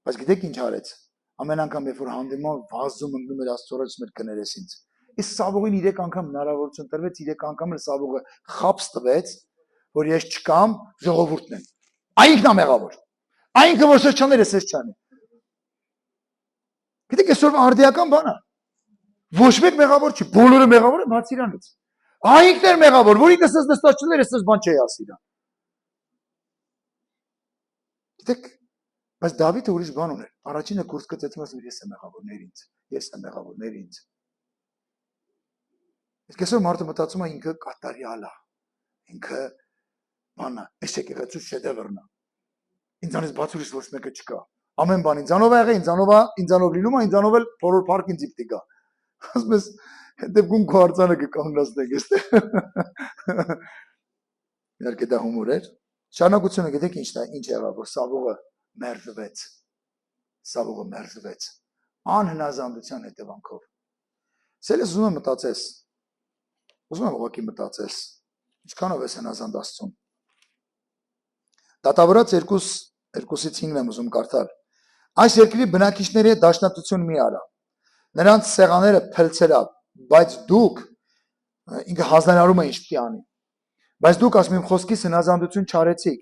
բայց գիտեք ինչ արեց։ Ամեն անգամ երբ որ հանդիման վազում ընկնում էր Աստծո առաջ մեր կներես ինձ։ Իսկ Սավուղին 3 անգամ հնարավորություն տրվեց, 3 անգամ էլ Սավուղը խապս տվեց, որ ես չկամ, ժողովուրդն են։ Այնքն է մեղավոր։ Այնքը որ սեչաները սես չանի։ Գիտեք այսօր արդիական բան է։ Ոչ մեկ մեղավոր չի, բոլորը մեղավոր են բացի իրանից։ Այնքն էր մեղավոր, որ ինքս ես նստած չներ, ես բան չէի ասի իրան։ Գիտեք, բայց Դավիթը ուրիշ բան ուներ։ Առաջինը կուրս կծեցում ասում ես եմ մեղավորներ ինձ, ես եմ մեղավորներ ինձ։ Իսկ այսօր մարդը մտածում է ինքը կատարյալ է, ինքը բանա, այս եկեղեցու շեդևրն է։ Ինձանից բաց ուրիշ ոչ մեկը չկա։ Ամեն բան ինձանով է եղել, ինձանով լինում է, ինձանով էլ բոլոր փառք ինձ իպտի գա։ Ասում ես, հետևքում քո արձանը կկանգնացնեք այստեղ։ Իհարկե դա հումոր էր։ Շարունակությունը գիտեք ինչն է, ինչ եղավ, որ Սավուղը մերժվեց անհնազանդության հետևանքով։ Սելես ուզում եմ մտածես, ուզում եմ ուղղակի մտածես, ինչքանով ես հնազանդ Աստծուն։ Դատավորաց 2:5-ն եմ ուզում կարդալ։ Այս երկրի բնակիչների հետ դաշնակցություն մի արա։ Նրանց սեղանները փլցրավ, բայց դուք ինքը հանձնարարում է ինչ պիտի անի։ Բայց դուք ասում իմ խոսքից հնազանդություն չարեցիք։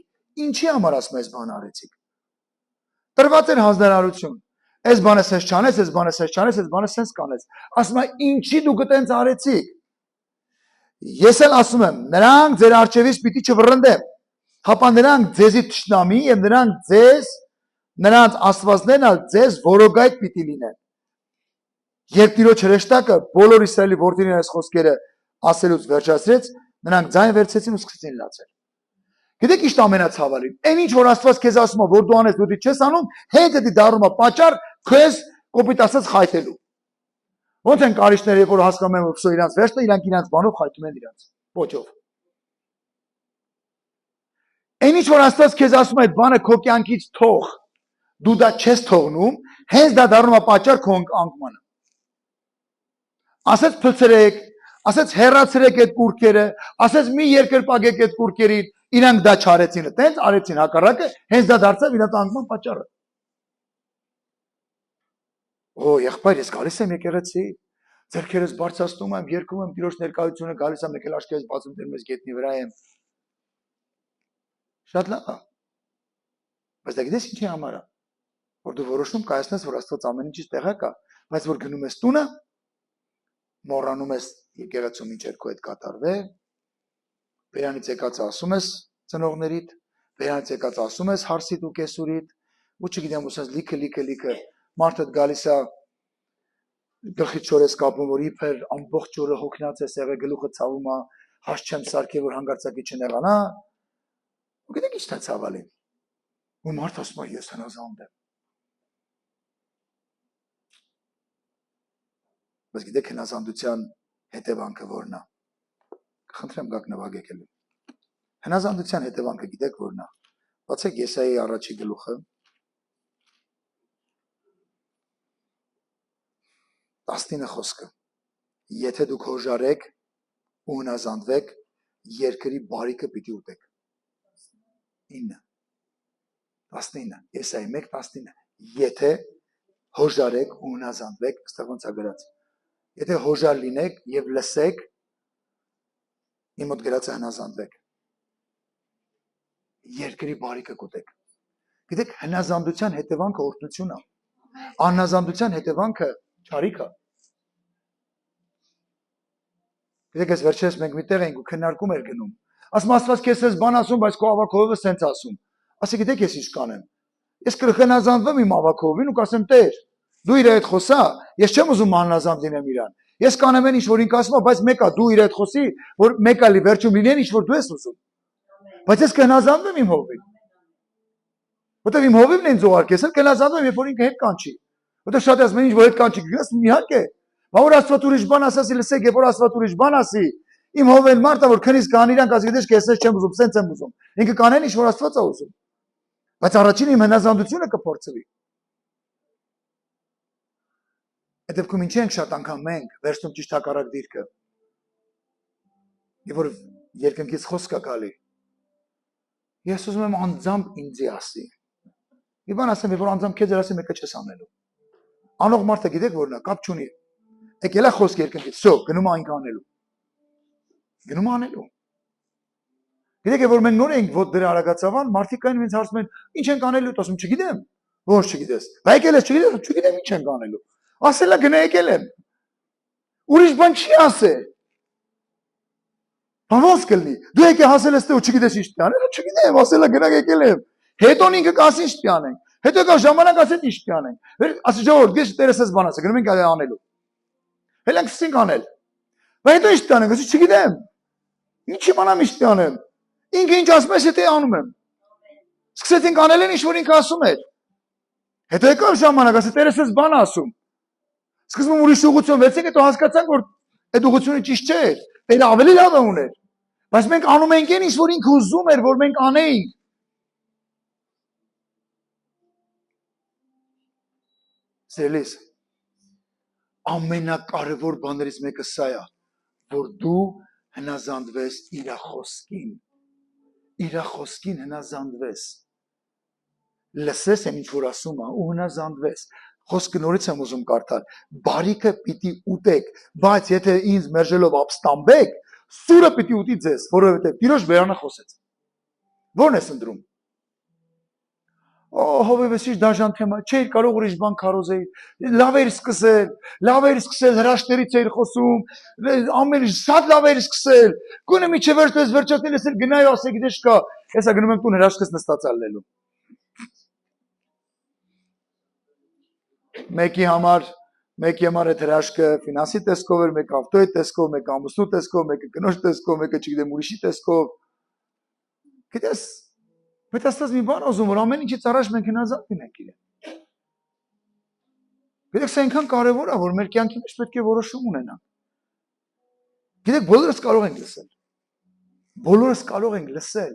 Ինչի համար ասում ես բան արեցիք։ Տրված էր հանձնարարություն։ Այս բանը սենց չանես, այս բանը սենց չանես, այս բանը սենց կանես։ Ասում է ինչի դուք այդպես արեցիք։ Ես էլ ասում եմ, նրանք ձեր արջևից պիտի չվռնդեն։ Հապա նրանք ձեզի թշնամի եւ նրանց աստվածներն ալ ձեզ որոգայթ պիտի լինեն։ Երբ Տիրոջ հրեշտակը բոլոր Իսրայելի որդիներին այս խոսքերը ասելուց վերջացրեց, նրանք ձայն վերցեցին ու սկսեցին լացել։ Գիտեք ինչ ամենացավալին։ Այն ինչ որ Աստված քեզ ասում է, որ դու անես, դու դի չես անում, հենց դա դառնում է պատճառ քեզ կոպիտ ասած խայթելու։ Ոնց են կարիչները, երբ որ հասկանում են, որ սո իրանց վերջն է, իրանք իրանց բանով խայթում են իրանց ոճով։ Այն ինչ որ Աստված քեզ ասում է, այդ բանը քո կյանքից թող, դու դա չես թողնում, հենց դա դառնում է պատճառ քո անկմանը։ Ասած փլցրեք, ասած հեռացրեք այդ կուրքերը, ասած մի երկրպագեք այդ կուրքերին, իրանք դա չարեցին, այտենց արեցին հակառակը, հենց դա դարձավ իրանց անկման պատճառը։ Օ, եղբայր, ես գալիս եմ եկեղեցի, ձեռքերս բարձրացնում եմ, երգում եմ, Տիրոջ ներկայությունը գալիս եմ, եկել աչքերս բացում դեռ մեզ գետնի վրա եմ։ Շատ լավ է։ Բայց դա գիտես ինչի համար է, որ դու որոշում կայացնես, որ Աստված ամեն ինչից տեղակ է, բայց որ գնում ես տունը, մոռանում ես եկեղեցում ինչ էր քո հետ կատարվել, բերանից եկած ասում ես ծնողներիդ, բերանից եկած ասում ես հարսիդ ու կեսուրիդ, ու չգիտեմ ուսած լիքը մարդը գալիս է գլխից չոր ես կապում, որ իբր ամբողջ օրը հոգնած ես եղել, գլուխը ցավում է, հաշ չեմ սարքել, որ հանգարցակի չնեղանա։ Ու գիտեք ինչ է ցավալին։ Ու մարդը ասում է ես հնազանդ եմ։ Բայց գիտեք հնազանդության հետևանքը որն է։ Խնդրեմ գաք նվագեք էլի։ Հնազանդության հետևանքը գիտեք որն է։ Բացեք Եսայի առաջի գլուխը 19 խոսքը։ Եթե դուք հոժարեք ու հնազանդվեք, երկրի բարիքը պիտի ուտեք։ 19 Եսայի 1:19 Եթե հոժարեք ու հնազանդվեք, այստեղ ոնց է գրած։ Եթե հոժար լինեք եւ լսեք, իմ մոտ գրած է հնազանդվեք։ Երկրի բարիքը կուտեք։ Գիտեք, հնազանդության հետևանքը օրհնություն է։ Անհնազանդության հետևանքը չարիք է։ Գիտեք, ես վերջերս մենք միտեղ էինք ու քննարկում էր գնում։ Ասում Աստված քեզ էս բան ասում, բայց քո ավակովը սենց ասում։ Ասի գիտեք ես ինչ կանեմ։ Ես կհնազանդվեմ իմ ավակովին ու կասեմ Տեր, դու իր հետ խոսա, ես չեմ ուզում անհնազանդ լինեմ իրան։ Ես կանեմ այն ինչ որ ինքը ասում է, բայց մեկա դու իր հետ խոսի, որ մեկա լի վերջում լինեն ինչ որ դու ես ուզում։ Բայց ես կհնազանդվեմ իմ հովին։ Որտեվ իմ հովիվն են զուգարկես, էլ կհնազանդվեմ, երբ որ ինքը հետ կանչի։ Որտեվ շատ ասում են ինչ որ հետ կանչի, ես իհարկե։ Որ Աստված ուրիշ բան ասի, լսեք, երբ որ Աստված ուրիշ բան ասի, իմ հովեն մարդը որ քնից կան իրանք ասի գիտես ես չեմ ուզում, սենց եմ ուզում։ Ինքը կանեն ինչ որ Աստված է ուզում։ Բայց առաջին իմ հնազանդությունը կփորձվի։ Այդ դեպքում ինչի ենք շատ անգամ մենք վերցնում ճիշտ հակառակ դիրքը։ Եվ որ երկնքից խոսք է գալի։ Ես ուզում եմ անձամբ ինձի ասի։ Մի բան ասեմ, որ անձամբ քեզ ասեմ, մեկը չես անելու։ Անող մարդը գիտեք որ նա կապ չունի։ Եկել է խոսք երկնքից, всё, գնում այն անելու։ Գնում անելու։ Գիտեք որ մենք նոր ենք ոտ դրա արագացավան, մարդիկ կային ինձ հարցնում են, ինչ ենք անելու, ասում չգիտեմ։ Ոչ չգիտես։ Բա եկել ես, չգիտեմ ինչ ենք անելու։ Ասելա գնա եկել եմ։ Ուրիշ բան չի ասել։ Բանոց կլինի։ Դու եկե հասել ես դու չգիտես ինչ պիանել, չգիտեմ, ասելա գնա եկել եմ։ Հետո ինքը կասի ինչ պիանենք։ Հետո կա ժամանակ ասել ինչ պիանենք։ Ասի ժողովուրդ, ես տերես ես բան ասա, գնում ենք անելու։ Հելանք սկսենք անել։ Բայց հետո ինչ պիանենք, ասի չգիտեմ։ Ինչ իմանամ ինչ պիանեմ։ Ինքը ինչ ասում է, թե անում եմ։ Սկսեցինք անել են ինչ որ ինքը ասում էր։ Հետո եկավ ժամանակ, ասի տերես ես բան ասում։ Սկզբում ուրիշ ուղղություն վերցեք, հետո հասկացանք որ այդ ուղղությունը ճիշտ չէր։ Տերը ավելի լավ է ուներ։ Բայց մենք անում ենք այն ինչ որ ինքը ուզում էր որ մենք անեինք։ Սիրելիս, ամենակարևոր բաներից մեկը սա է, որ դու հնազանդվես իր խոսքին։ Իր խոսքին հնազանդվես։ Լսես այն ինչ որ ասում է ու հնազանդվես։ Խոսքը նորից եմ ուզում կարդալ։ Բարիքը պիտի ուտեք, բայց եթե ինձ մերժելով ապստամբեք, սուրը պիտի ուտի ձեզ, որովհետև Տիրոջ բերանը խոսեց։ Ո՞րն ես ընտրում։ Հովևէս ինչ դաժան թեմա, չէր կարող ուրիշ բան քարոզեի։ Լավ էր սկսել, հրաշքներից էր խոսում, ամեն ինչ շատ լավ էր սկսել։ Գոնե միջև վերջացնել ես գնայ ասեք գիտես կա, հեսա գնում եմ տուն հրաշքս նստած ալնելու։ Մեկի համար այդ հրաշքը ֆինանսի տեսքով էր, մեկ ավտոյի տեսքով, մեկ ամուսնու տեսքով, մեկը կնոջ տեսքով, մեկը չգիտեմ ուրիշի տեսքով։ Գիտես, բայց աստված մի բան ուզում որ ամեն ինչից առաջ մենք հնազանդ լինենք իրեն։ Գիտեք, սա այնքան կարևոր է, որ մեր կյանքի մեջ պետք է որոշում ունենանք։ Գիտեք, բոլորս կարող ենք լսել։ Բոլորս կարող ենք լսել։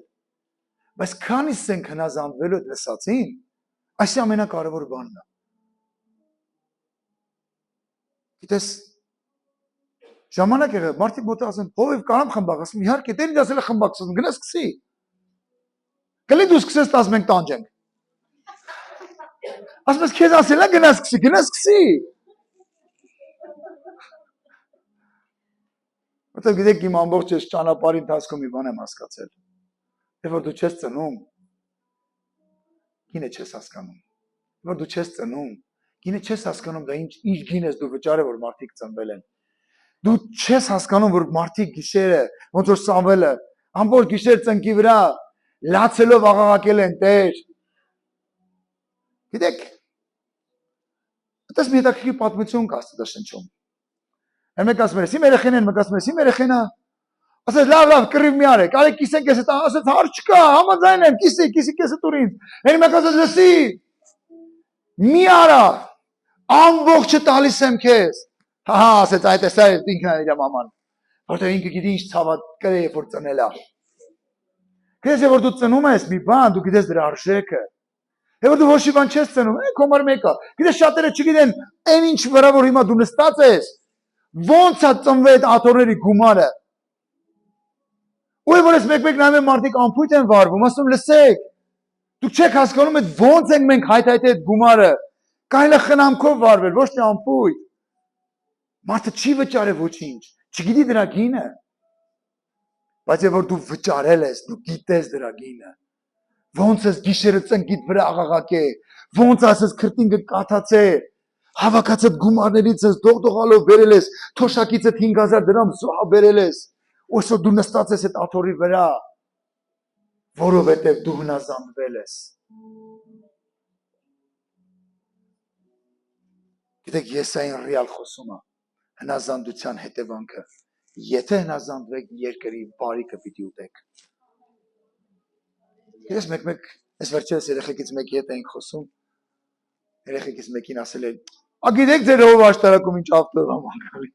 Բայց քանիս ենք հնազանդվելու այդ լսածին, այս է ամենակարևոր բանն է։ Գիտես, ժամանակ եղավ, մարդիկ մոտ ասեն, ով կարամ խմբակ, ասում իհարկե, դեր ինձ ասել է խմբակ, ասում գնա սկսի։ Կլի դու սկսես 10 մենք տանջենք։ Ասում ես քեզ ասել է գնա սկսի։ Որտեղ գիտեք իմ ամբողջ այս ճանապարհի ընթացքում մի բան եմ հասկացել։ Երբ որ դու չես ծնում, գինը չես հասկանում։ Որ դու չես ծնում, գինը չես հասկանում դա ինչ գին ես դու վճարը որ մարդիկ ծնվել են։ Դու չես հասկանում որ մարդիկ գիշերը ոնց որ Սամվելը ամբողջ գիշեր ծնկի վրա լացելով աղաղակել են Տեր։ Գիտեք, այդպես մի հետաքրքիր պատմություն կա Աստվածաշնչում։ Մեկ ասում է, իմ երեխեն են, մեկ ասում է, իմ երեխենա։ Ասես լավ, կռիվ մի արեք, արեք կիսենք ես հետ, ասես հարց չկա, համաձայն եմ, կիսի կեսը տուր ինձ։ Այն մեկ ասես լսի։ Մի արա, ամբողջը տալիս եմ քեզ։ Հա, ասեց այդ էսա ինքն է իր մաման։ Որտեղ ինքը գիտի ինչ ցավատ կրե երբ որ ծնել է։ Գիտես որ դու ծնում ես մի բան, դու գիտես դրա արժեքը։ Եվ դու ոչ մի բան չես ծնում, կոմար մեկը։ Գիտես շատերը չգիտեն, այն ինչ վրա որ հիմա դու նստած ես, ոնց է ծնվել այդ աթոռների գումարը։ Ու որ ես մեկ-մեկ նայում եմ մարդիկ ամփույթ են վարվում, ասում լսեք, դուք չեք հասկանում այդ ոնց ենք մենք հայթայթի այդ գումարը։ Կարելի է խնամքով վարվել, ոչ թե ամփույթ։ Մարդը չի վճարել ոչինչ, չգիտի դրա գինը։ Բայց երբ որ դու վճարել ես, դու գիտես դրա գինը։ Ոնց ես գիշերը ծնկիդ վրա աղաղակե, ոնց ասես քրտինգը կաթացե, հավաքածդ գումարներից ես դողդողալով բերել ես, թոշակիցդ 5000 դրամ զոհ բերել ես, ոսո դու նստած ես այդ աթոռի վրա, որովհետև դու հնազանդվել ես։ Գիտեք, Եսային ռեալ խոսում է, հնազանդության հետևանքը, եթե հնազանդվեք երկրի բարիքը պիտի ուտեք։ Ես մեկ-մեկ, ես վերջերս երեխեքից մեկի հետ էինք խոսում, երեխեքից մեկին ասել է, գիտեք ձեր հով աշտարակում ինչ ավտով ամանգալի։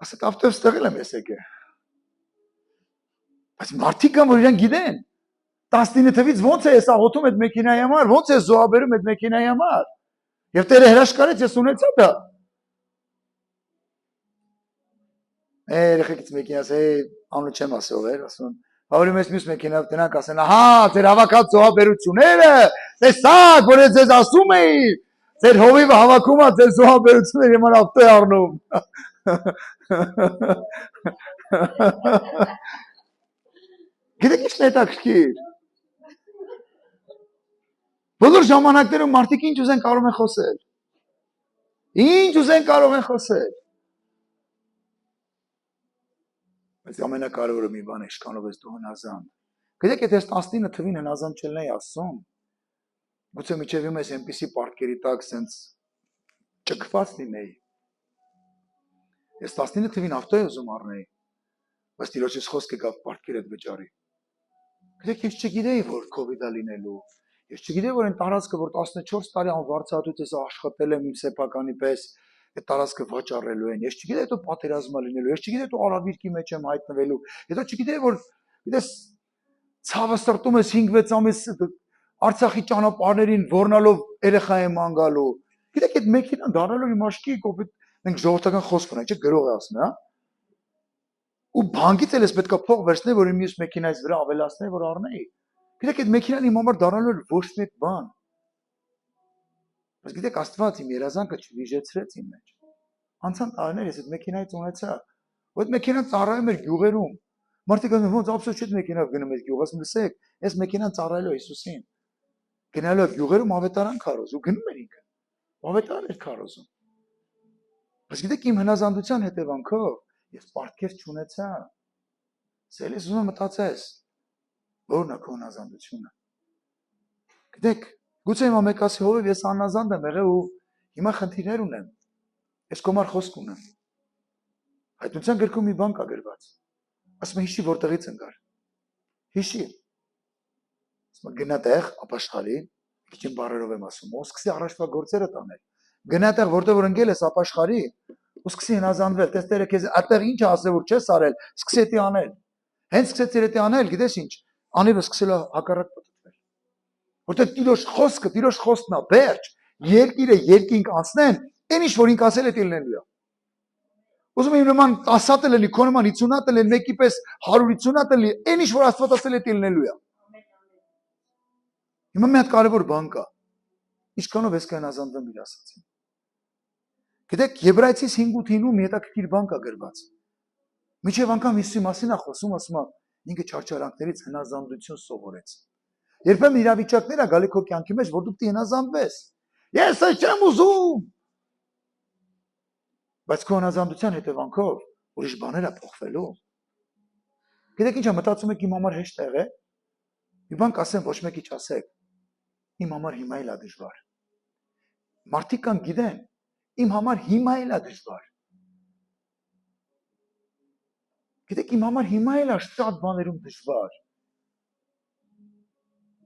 Ասետ ավտով ստեղել եմ ես եկե։ Բայց մարդիկ կան, որ իրան գիտեն, 19 թվից ոնց է ես աղոթում այդ մեքենայի համար, ոնց է զոհաբերում այդ մեքենայի համար։ Եվ Տերը հրաշքարեց, ես ունեցա դա։ Երեխեքից մեկին ասել, անունը չեմ ասել, ասում, ավելի մեծ մյուս մեքենայով տնանք ասեն, ահա, ձեր հավաքած զոհաբերությունները, տեսակ, որ ես ձեզ ասում էի, ձեր հովիվը հավաքում է, ձեր զոհաբերությունները իման ավտո է առնում։ Գիտեք ինչ հետաքրքիր։ Բոլոր ժամանակներում մարդիկ ինչ ուզեն կարող են խոսել։ Ինչ ուզեն կարող են խոսել։ Բայց ամենակարևորը մի բան է, ինչքանով ես դու հնազանդ։ Գիտեք, եթե 19 թվին հնազանդ չլինեի Աստծուն, գուցե միջև իմ ես այնպիսի պարտքերի տակ սենց ճկված լինեի։ Ես 19 թվին ավտո եմ ուզում առնեի, բայց Տիրոջից խոսքը գավ պարտքեր այդ վճարի։ Գիտեք, ես չգիտեի, որ COVID-ը լինելու։ Ես չգիտեի, որ այն տարածքը, որ 14 տարի անվարձատուց ես աշխատել եմ իմ սեփականի պես, այդ տարածքը վաճառելու են։ Ես չգիտեի, որ պատերազմա լինելու։ Ես չգիտեի, որ արաբիրքի մեջ եմ հայտնվելու։ Հետո չգիտեի, որ գիտես ցավը սրտում ես 5-6 ամիս Արցախի ճանապարհներին ոռնալով երեխա եմ անգալու։ Գիտեք, այդ մեքենան դառնալով իմ աշկի կոպիտ մենք ժողովրդական խոսք ունենք, չէ՞ գրող է ասում, հա։ Ու բանկից էլ ես պետքա փող վերցնեի, որ իմ մյուս մեքենայից վրա ավելացնեի, որ առնեի։ Գիտեք, այդ մեքենան իմ համար դառնալու էր ոչ մեկ բան։ Բայց գիտեք, Աստված իմ երազանքը չվիժեցրեց իմ մեջ։ Անցան տարիներ ես այդ մեքենայից ունեցա։ Ու այդ մեքենան ծառայում էր գյուղերում։ Մարդիկ ասում են, ոնց ափսոս չէ մեքենայով գնում ես գյուղ, ասում լսեք, այս մեքենան ծառայելու է Հիսուսին։ Գնալով գյուղերում ավետարան քարոզ ու գնում էր ինքը։ Ավետարան էր քարոզում։ Բայց գիտեք, իմ հնազանդության հետևանքով ես պարտքեր չունեցա։ Սել ես ուզում մտածես, որն է քո հնազանդությունը։ Գիտեք, գուցե հիմա մեկ ասի հովիվ ես անհնազանդ եմ եղել ու հիմա խնդիրներ ունեմ։ Ես կոմար խոսք ունեմ։ Հայտնության գրքում մի բան կա գրված։ Ասում է հիշի որտեղից ընկար։ Հիշի։ Ասում է գնա տեղ ապաշխարի, քիչ բառերով եմ ասում, ու սկսի առաջվա գործերը տանել։ Գնա տեղ որտեղ որ ընկել ես ապաշխարի, ու սկսի հնազանդվել։ Տես Տերը քեզ այդտեղ ինչ ասել որ չես արել, սկսի դա անել։ Հենց սկսեցի դա անել, գիտես ինչ, անիվը սկսել է հակառակ պատտվել։ Որտեղ Տիրոջ խոսքն է, վերջ, երկիրը երկինք անցնեն, այն ինչ որ ինք ասել է լինելու է։ Ուզում եմ նման 10-ը լինի, քո նման 50-ը լինի, մեկի պես 150-ը լինի, այն ինչ որ Աստված ասել է լինելու է։ Հիմա մի հատ կարևոր բան կա։ Ինչքանով ես կհնազանդվեմ իր ասածին։ Գիտեք, Եբրայեցիս 5:8-ում մի հետաքրքիր բան կա գրված։ Միջև անգամ Հիսուսի մասին է խոսում, ասում է, ինքը չարչարանքներից հնազանդություն սովորեց։ Երբեմն իրավիճակներ է գալի քո կյանքի մեջ, որ դու պետք է հնազանդվես։ Ես չեմ ուզում։ Բայց քո հնազանդության հետևանքով ուրիշ բաներ է փոխվելու։ Գիտեք ինչ է, մտածում եք իմ համար հեշտ է եղել։ Մի բան կասեմ, ոչ մեկի չասեք։ Իմ համար հիմա էլ է դժվար։ Մարդիկ կան գիտեն, իմ համար հիմա էլ է դժվար։ Գիտեք, իմ համար հիմա էլ է շատ բաներում դժվար։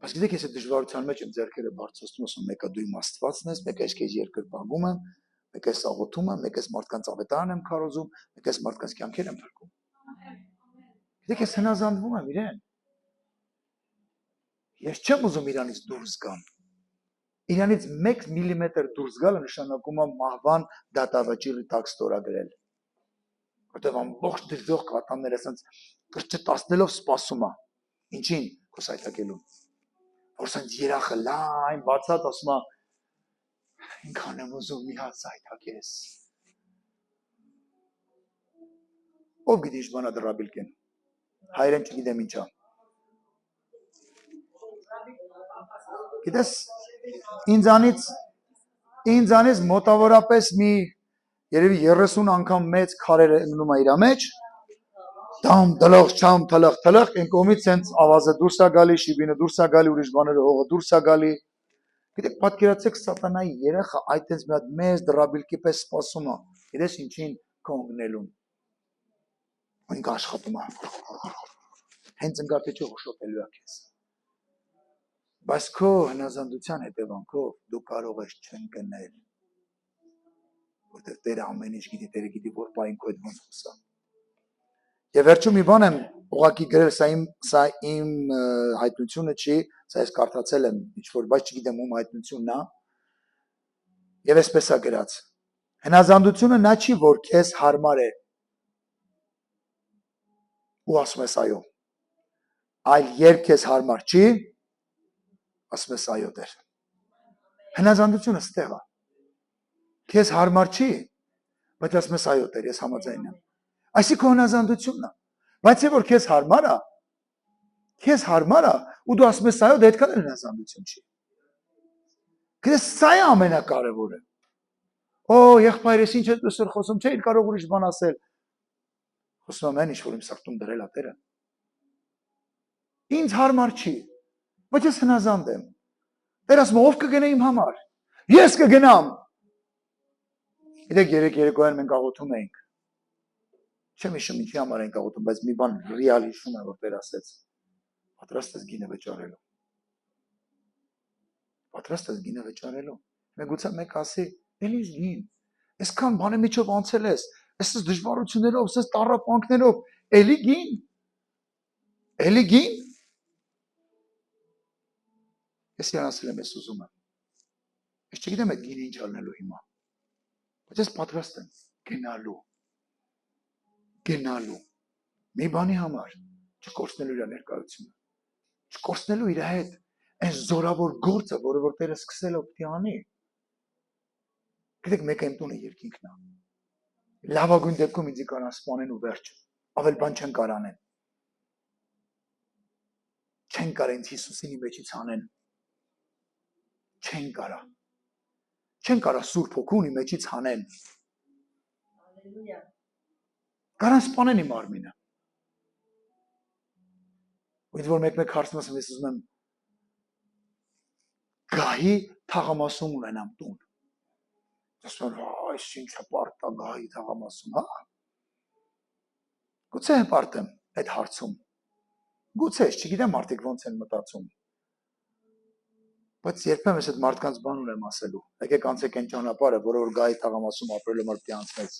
Բայց գիտեք, ես այդ դժվարության մեջ եմ ձեռքերը բարձրացնում, ասում մեկը դու իմ Աստվածն ես, մեկը ես քեզ երկրպագում եմ, մեկը ես աղոթում եմ, մեկը ես մարդկանց ավետարան եմ քարոզում, մեկը ես մարդկանց կյանքեր եմ փրկում։ Գիտեք, ես հնազանդվում եմ իրեն։ Ես չեմ ուզում իրանից դուրս գամ։ Իրանից 1 միլիմետր դուրս գալը նշանակում է մահվան դատավճիռի տակ ստորագրել։ Որտեղ ամբողջ դժոխք կատանները ասած կրճտացնելով սպասում է։ Ինչին քո սայթակելուն։ Որ ասած երախը լայն բացած ասում է ինքան եմ ուզում մի հատ սայթակես։ Ով գիտի ինչ բանա դրաբիլկեն։ Հայերեն չգիտեմ ինչա։ Գիտես, ինձանից մոտավորապես մի երևի 30 անգամ մեծ քարեր մնում է իր մեջ, դամ դլող, չամ թլղ, այն կողմից սենց ավազը դուրս է գալի, շիբինը դուրս է գալի, ուրիշ բաները հողը դուրս է գալի։ Գիտեք, պատկերացեք սատանայի երեխա այդ տենց մի հատ մեծ դրաբիլկի պես սպասում է, գիտես ինչին կողմնելուն։ Ինք աշխատում է։ Հենց ընկար թե չէ հոշոտելու է քեզ։ Բայց քո հնազանդության հետևանքով դու կարող ես չընկնել, որտեղ Տերը ամեն ինչ գիտի, Տերը գիտի որ պայն քո հետ ոնց խոսա։ Եվ վերջում մի բան եմ ուղղակի գրել սա իմ հայտնությունը չի, սա ես կարդացել եմ ինչ-որ, բայց չգիտեմ ում հայտնությունն է, եւ այսպես է գրած. հնազանդությունը նա չի, որ քեզ հարմար է, ու ասում ես այո, այլ երբ քեզ հարմար չի, ասում ես այո Տեր։ Հնազանդությունը ստեղ է։ Քեզ հարմար չի, բայց ասում ես այո Տեր, ես համաձայն եմ։ Այսինքն հնազանդությունն է։ Բայց է որ քեզ հարմար է, ու դու ասում ես այո, դա այդքան էլ հնազանդություն չի։ Գիտես, սա է ամենակարևորը։ Օ, եղբայրս ինչ է դուսր խոսում, չէ, իր կարող ուրիշ բան ասել։ Խոսում եմ այն ինչ որ իմ սրտում դրել է Տերը։ Ինձ հարմար չի, բայց ես հնազանդ եմ։ Տեր ասում ով կգնա իմ համար։ Ես կգնամ։ Գիտեք, երեկոյան մենք աղոթում էինք։ Չեմ հիշում ինչի համար ենք աղոթում, բայց մի բան ռեալ հիշում եմ, որ Տեր ասեց. պատրաստ ես գինը վճարելու։ Պատրաստ ես գինը վճարելու։ Մենք գուցե մեկ ասի, էլի գին։ Այսքան բանի միջով անցել ես, այսպես դժվարություններով, այսպես տառապանքներով, էլի գին։ Էլի գին։ Ես իրանացել եմ, ես ուզում եմ։ Ես չգիտեմ այդ գինը ինչ ալնելու հիմա։ Բայց ես պատրաստ եմ գնալու մի բանի համար, չկորցնելու իր ներկայությունը, չկորցնելու իր հետ այն զորավոր գործը, որը որ Տերը սկսել է պիտի անի։ Գիտեք, մեկը իմ տունը երկինքն է։ Լավագույն դեպքում ինձ կարան սպանեն ու վերջ, ավել բան չեն կարանեն։ Չեն կարա ինձ Հիսուսինի մեջից հանեն։ Չեն կարա Սուրբ Հոգունի մեջից հանեն։ Հալելույա։ Կարան սպանեն իմ արմինը։ Ու որ մեկ հարցում եմ, ես ուզում եմ գահի թաղամասում ունենամ տուն։ Ասում եմ, այս ինչ է պարտա գահի թաղամասում, հա։ Գուցե հպարտեմ այդ հարցում։ Գուցե, չգիտեմ մարդիկ ոնց են մտածում։ Բայց երբեմն ես այդ մարդկանց բան ունեմ ասելու։ Եկեք անցեք այն ճանապարհը, որը որ գահի թաղամասում ապրելու համար պիտի անցնես։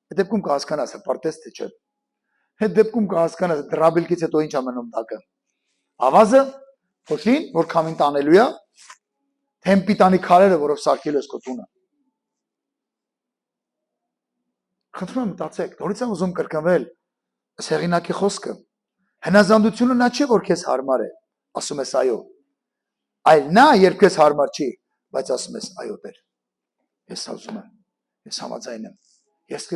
Այդ դեպքում կհասկանաս, հպարտես թե չէ։ Այդ դեպքում կհասկանաս դրաբելքից հետո ինչ ամենում տակը։ Ավազը, փոշին, որ քամին տանելու է, թեմպիտանի քարերը, որով սարքելու ես քո տունը։ Խնդրում եմ մտածեք, որից եմ ուզում կրկնվել այս հեղինակի խոսքը։ Հնազանդությունը նա չի, որ քեզ հարմար է, ասում ես այո։ Այլ նա, երբ քեզ հարմար չի, բայց ասում ես այո Տեր։ Ես ուզում եմ, ես համաձայն եմ։ Ես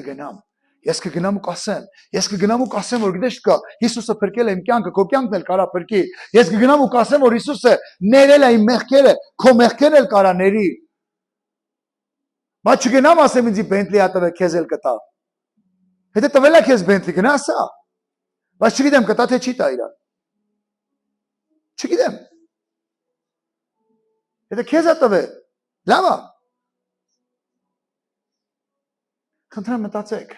կգնամ ու կասեմ, որ գիտես կա, Հիսուսը փրկել է իմ կյանքը, քո կյանքն էլ կարա փրկի։ Ես կգնամ ու կասեմ, որ Հիսուսը ներել է իմ մեղքերը, քո մեղքերն էլ կարա ների։ Բայց չգնամ ասեմ ինձ Բենտլի ատվե քեզ էլ կտա։ Հետո տվել է քեզ Բենտլի, գնա ասա։ Բայց չգիտեմ կտա թե չի տա իրան։ Չգիտեմ։ Հետո քեզ է տվել։ Լավ է։ Խնդրեմ մտածեք,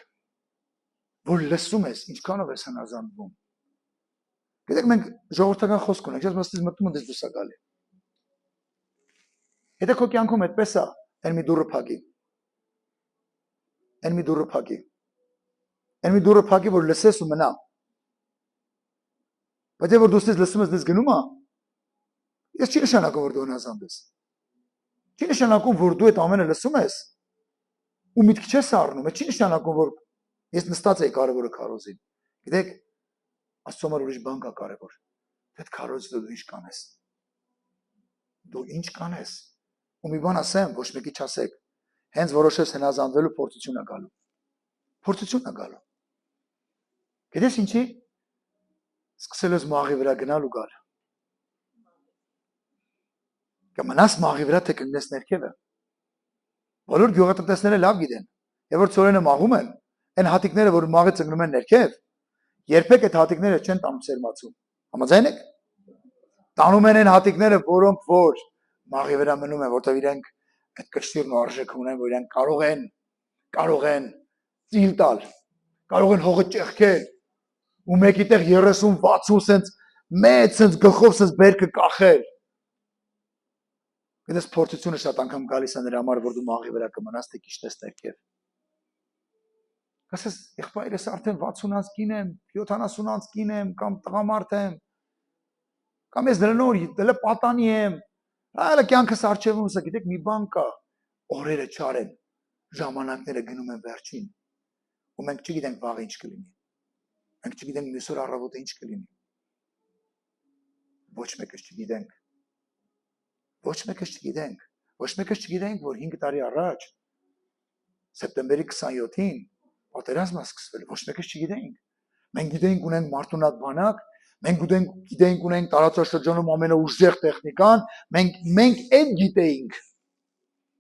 որ լսում ես, ինչքանով ես հնազանդվում։ Գիտեք, մենք ժողովրդական խոսք ունենք, ես մստից մտնում եմ դες դուրս է գալի։ Հետո քո կյանքում այդպես է, այն մի դուրը փակի, որ լսես ու մնա։ Բայց որ դու ստես լսում ես, դες գնում է, ես չի նշանակում, որ դու հնազանդ ես։ Չի նշանակում, որ դու այդ ամենը լսում ես ու միտք չես առնում, չի նշանակում, որ ես նստած էի կարևորը քարոզին։ Գիտեք, Աստծո համար ուրիշ բան կա կարևոր։ Այդ քարոզը դու ինչ կանես։ Դու ինչ կանես։ Ու մի բան ասեմ, ոչ մեկի չասեք։ Հենց որոշես հնազանդվելու փորձություն է գալու։ Փորձություն է գալու։ Գիտես ինչի։ Սկսել ես մաղի վրա գնալ ու գալ։ Կմնաս մաղի վրա թե կգնես ներքևը։ Բոլոր գյուղատնտեսները լավ գիտեն։ Եվ որ ծորենը մաղում են, այն հատիկները, որ մաղը ծնգնում են ներքև, երբեք այդ հատիկները չեն տանում սերմացում։ Համաձայն եք։ Տանում են այն հատիկները, որոնք որ մաղի վրա մնում են, որտեղ իրենք այդ կշտիրն ու արժեքը ունեն, որ իրենք կարող են ծիլ տալ, կարող են հողը ճեղքել, ու մեկի տեղ 30-60 սենց մեծ սենց գլխով սենց բերքը կախել։ Գիտես փորձությունը շատ անգամ գալիս է նրա համար, որ դու մաղի վրա կմնաս, թե քիչ ներքև։ Ասես, եղբայրս արդեն 60-անց կին եմ, 70-անց կին եմ, կամ տղամարդ եմ, կամ ես դրա պատանի եմ, այլ կյանքս արջևում սա, գիտեք, մի բան կա, օրերը չար են, ժամանակները գնում են վերջին, ու մենք չգիտենք վաղը ինչ կլինի, մենք չգիտենք մյուս օր առավոտը ինչ կլինի, ոչ մեկս չգիտենք, ոչ մեկս չգիտենք, որ 5 տարի առաջ, սեպտեմբերի 27-ին, պատերազմը սկսվել, ոչ մեկս չգիտենք, մենք գիտենք ունենք Մարտունատ բանակ, մենք գիտենք ունենք տարածաշրջանում ամենաուժեղ տեխնիկան, մենք այդ գիտեինք,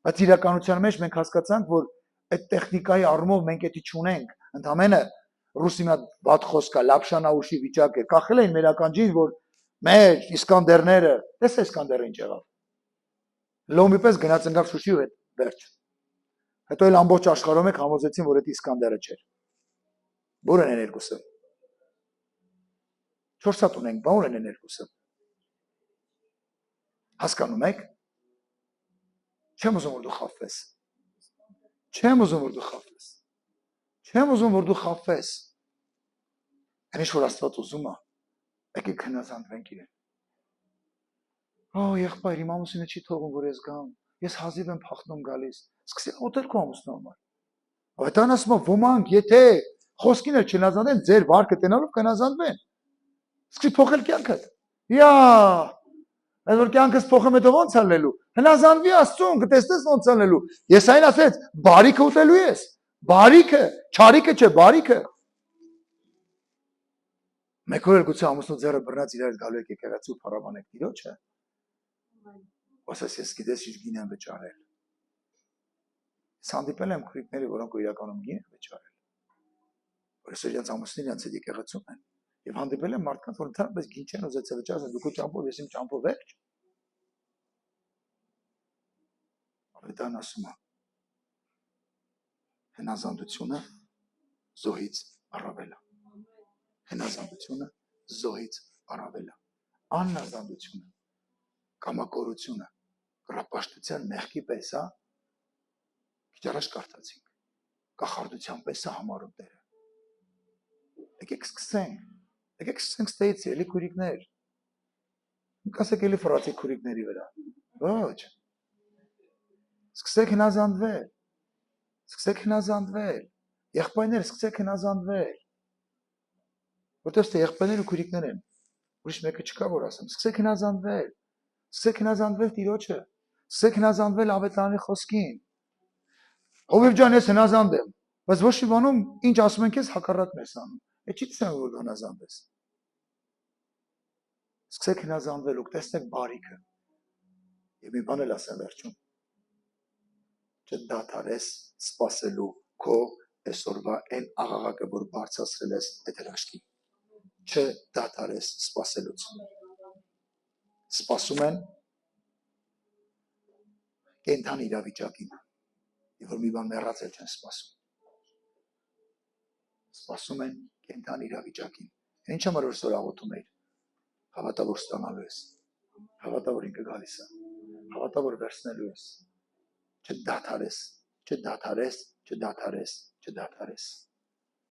բայց իրականության մեջ մենք հասկացանք, որ այդ տեխնիկայի առումով մենք էդի չունենք, ընդամենը ռուսի մի հատ բադ խոսք կա, լապշանաուշի վիճակ է, կախել էին մեր ականջին, որ մեր Իսկանդերները, տեսա Իսկանդերը ինչ եղավ, լոմի պես գնաց ընկավ Շուշի ու հետ վերջ, հետո էլ ամբողջ աշխարհում եք համոզեցին, որ այդ Իսկանդերը չէր, որ են երկուսը, 4 հատ ունենք, բա որ են երկուսը, հասկանում եք, չեմ ուզում, որ դու խաբվես, չեմ ուզում, որ դու խաբվես, այն ինչ որ Աստված ուզում է, եկեք հնազանդվենք իրեն, եղբայր, իմ ամուսինը չի թողում, որ ես գամ, ես հազիվ եմ փախնում գալիս, սկսել ուտել քո ամուսնու համար, այդան ասում եմ, ոմանք, եթե խոսքին էլ չհնազանդեն, ձեր վարկը տենալով կհնազանդվեն, սկսի փոխել կյանքդ, Այս որ կյանքս փոխեմ հետո ոնց ալնելու, հնազանդվի Աստծուն, կտեսնես ոնց ալնելու, ես այն ասեց, բարիքը ուտելու ես, բարիքը, չարիքը չէ, բարիքը, մեկ օր գուցե ամուսնու ձեռը բռնած իրար գալու եք եկեղեցու փառաբանեք Տիրոջը, ասես ես գիտես ինչ գին եմ վճարել, ես հանդիպել եմ քրիկների, որոնք իրականում գին են վճարել, որ այսօր իրենց ամուսնին իրենց հետ եկեղեցում են, եւ հանդիպել եմ մարդկանց, որ ընդհանրապես գին չեն ուզեցել վճարել, դու քո ճամփով, ես իմ ճամփով վերջ, Ավետարան ասում է, հնազանդությունը զոհից առավել է, հնազանդությունը զոհից առավել է, անհնազանդությունը, կամակորությունը, կռապաշտության մեղքի պես է, քիչ առաջ կարդացինք, կախարդության պես է համարում Տերը, եկեք սկսենք ստեյցի, էլի քուրիկներ, կասեք էլի ֆրացի քուրիկների վրա, ոչ, սկսեք հնազանդվել, եղբայրներ, սկսեք հնազանդվել, որտեղ թե եղբայրներ ու քուրիկներ են, ուրիշ մեկը չկա, որ ասեմ, սկսեք հնազանդվել Տիրոջը, սկսեք հնազանդվել Ավետարանի խոսքին, Հովիվ ջան, ես հնազանդ եմ, բայց ոչ մի բանում, ինչ ասում ենք ես հակառակն ես անում, այդ չի տեսնում, որ հնազանդ ես, սկսեք հնազանդվել ու տեսնեք բարիքը, եւ մի բան էլ ասեմ վերջում, չդադարես սպասելու քո այսօրվա այն աղաղակը, որ բարձրացրել ես այդ հրաշքին, չդադարես սպասելուց, սպասում են կենդանի իրավիճակին, եւ որ մի բան մեռածել չեն սպասում են կենդանի իրավիճակին, ինչ համար որ սոր աղոթում էիր, հավատա որ ստանալու ես, հավատա որ ինքը գալիս է, հավատա որ վերցնելու ես, չդադարես, չդադարես, չդադարես, չդադարես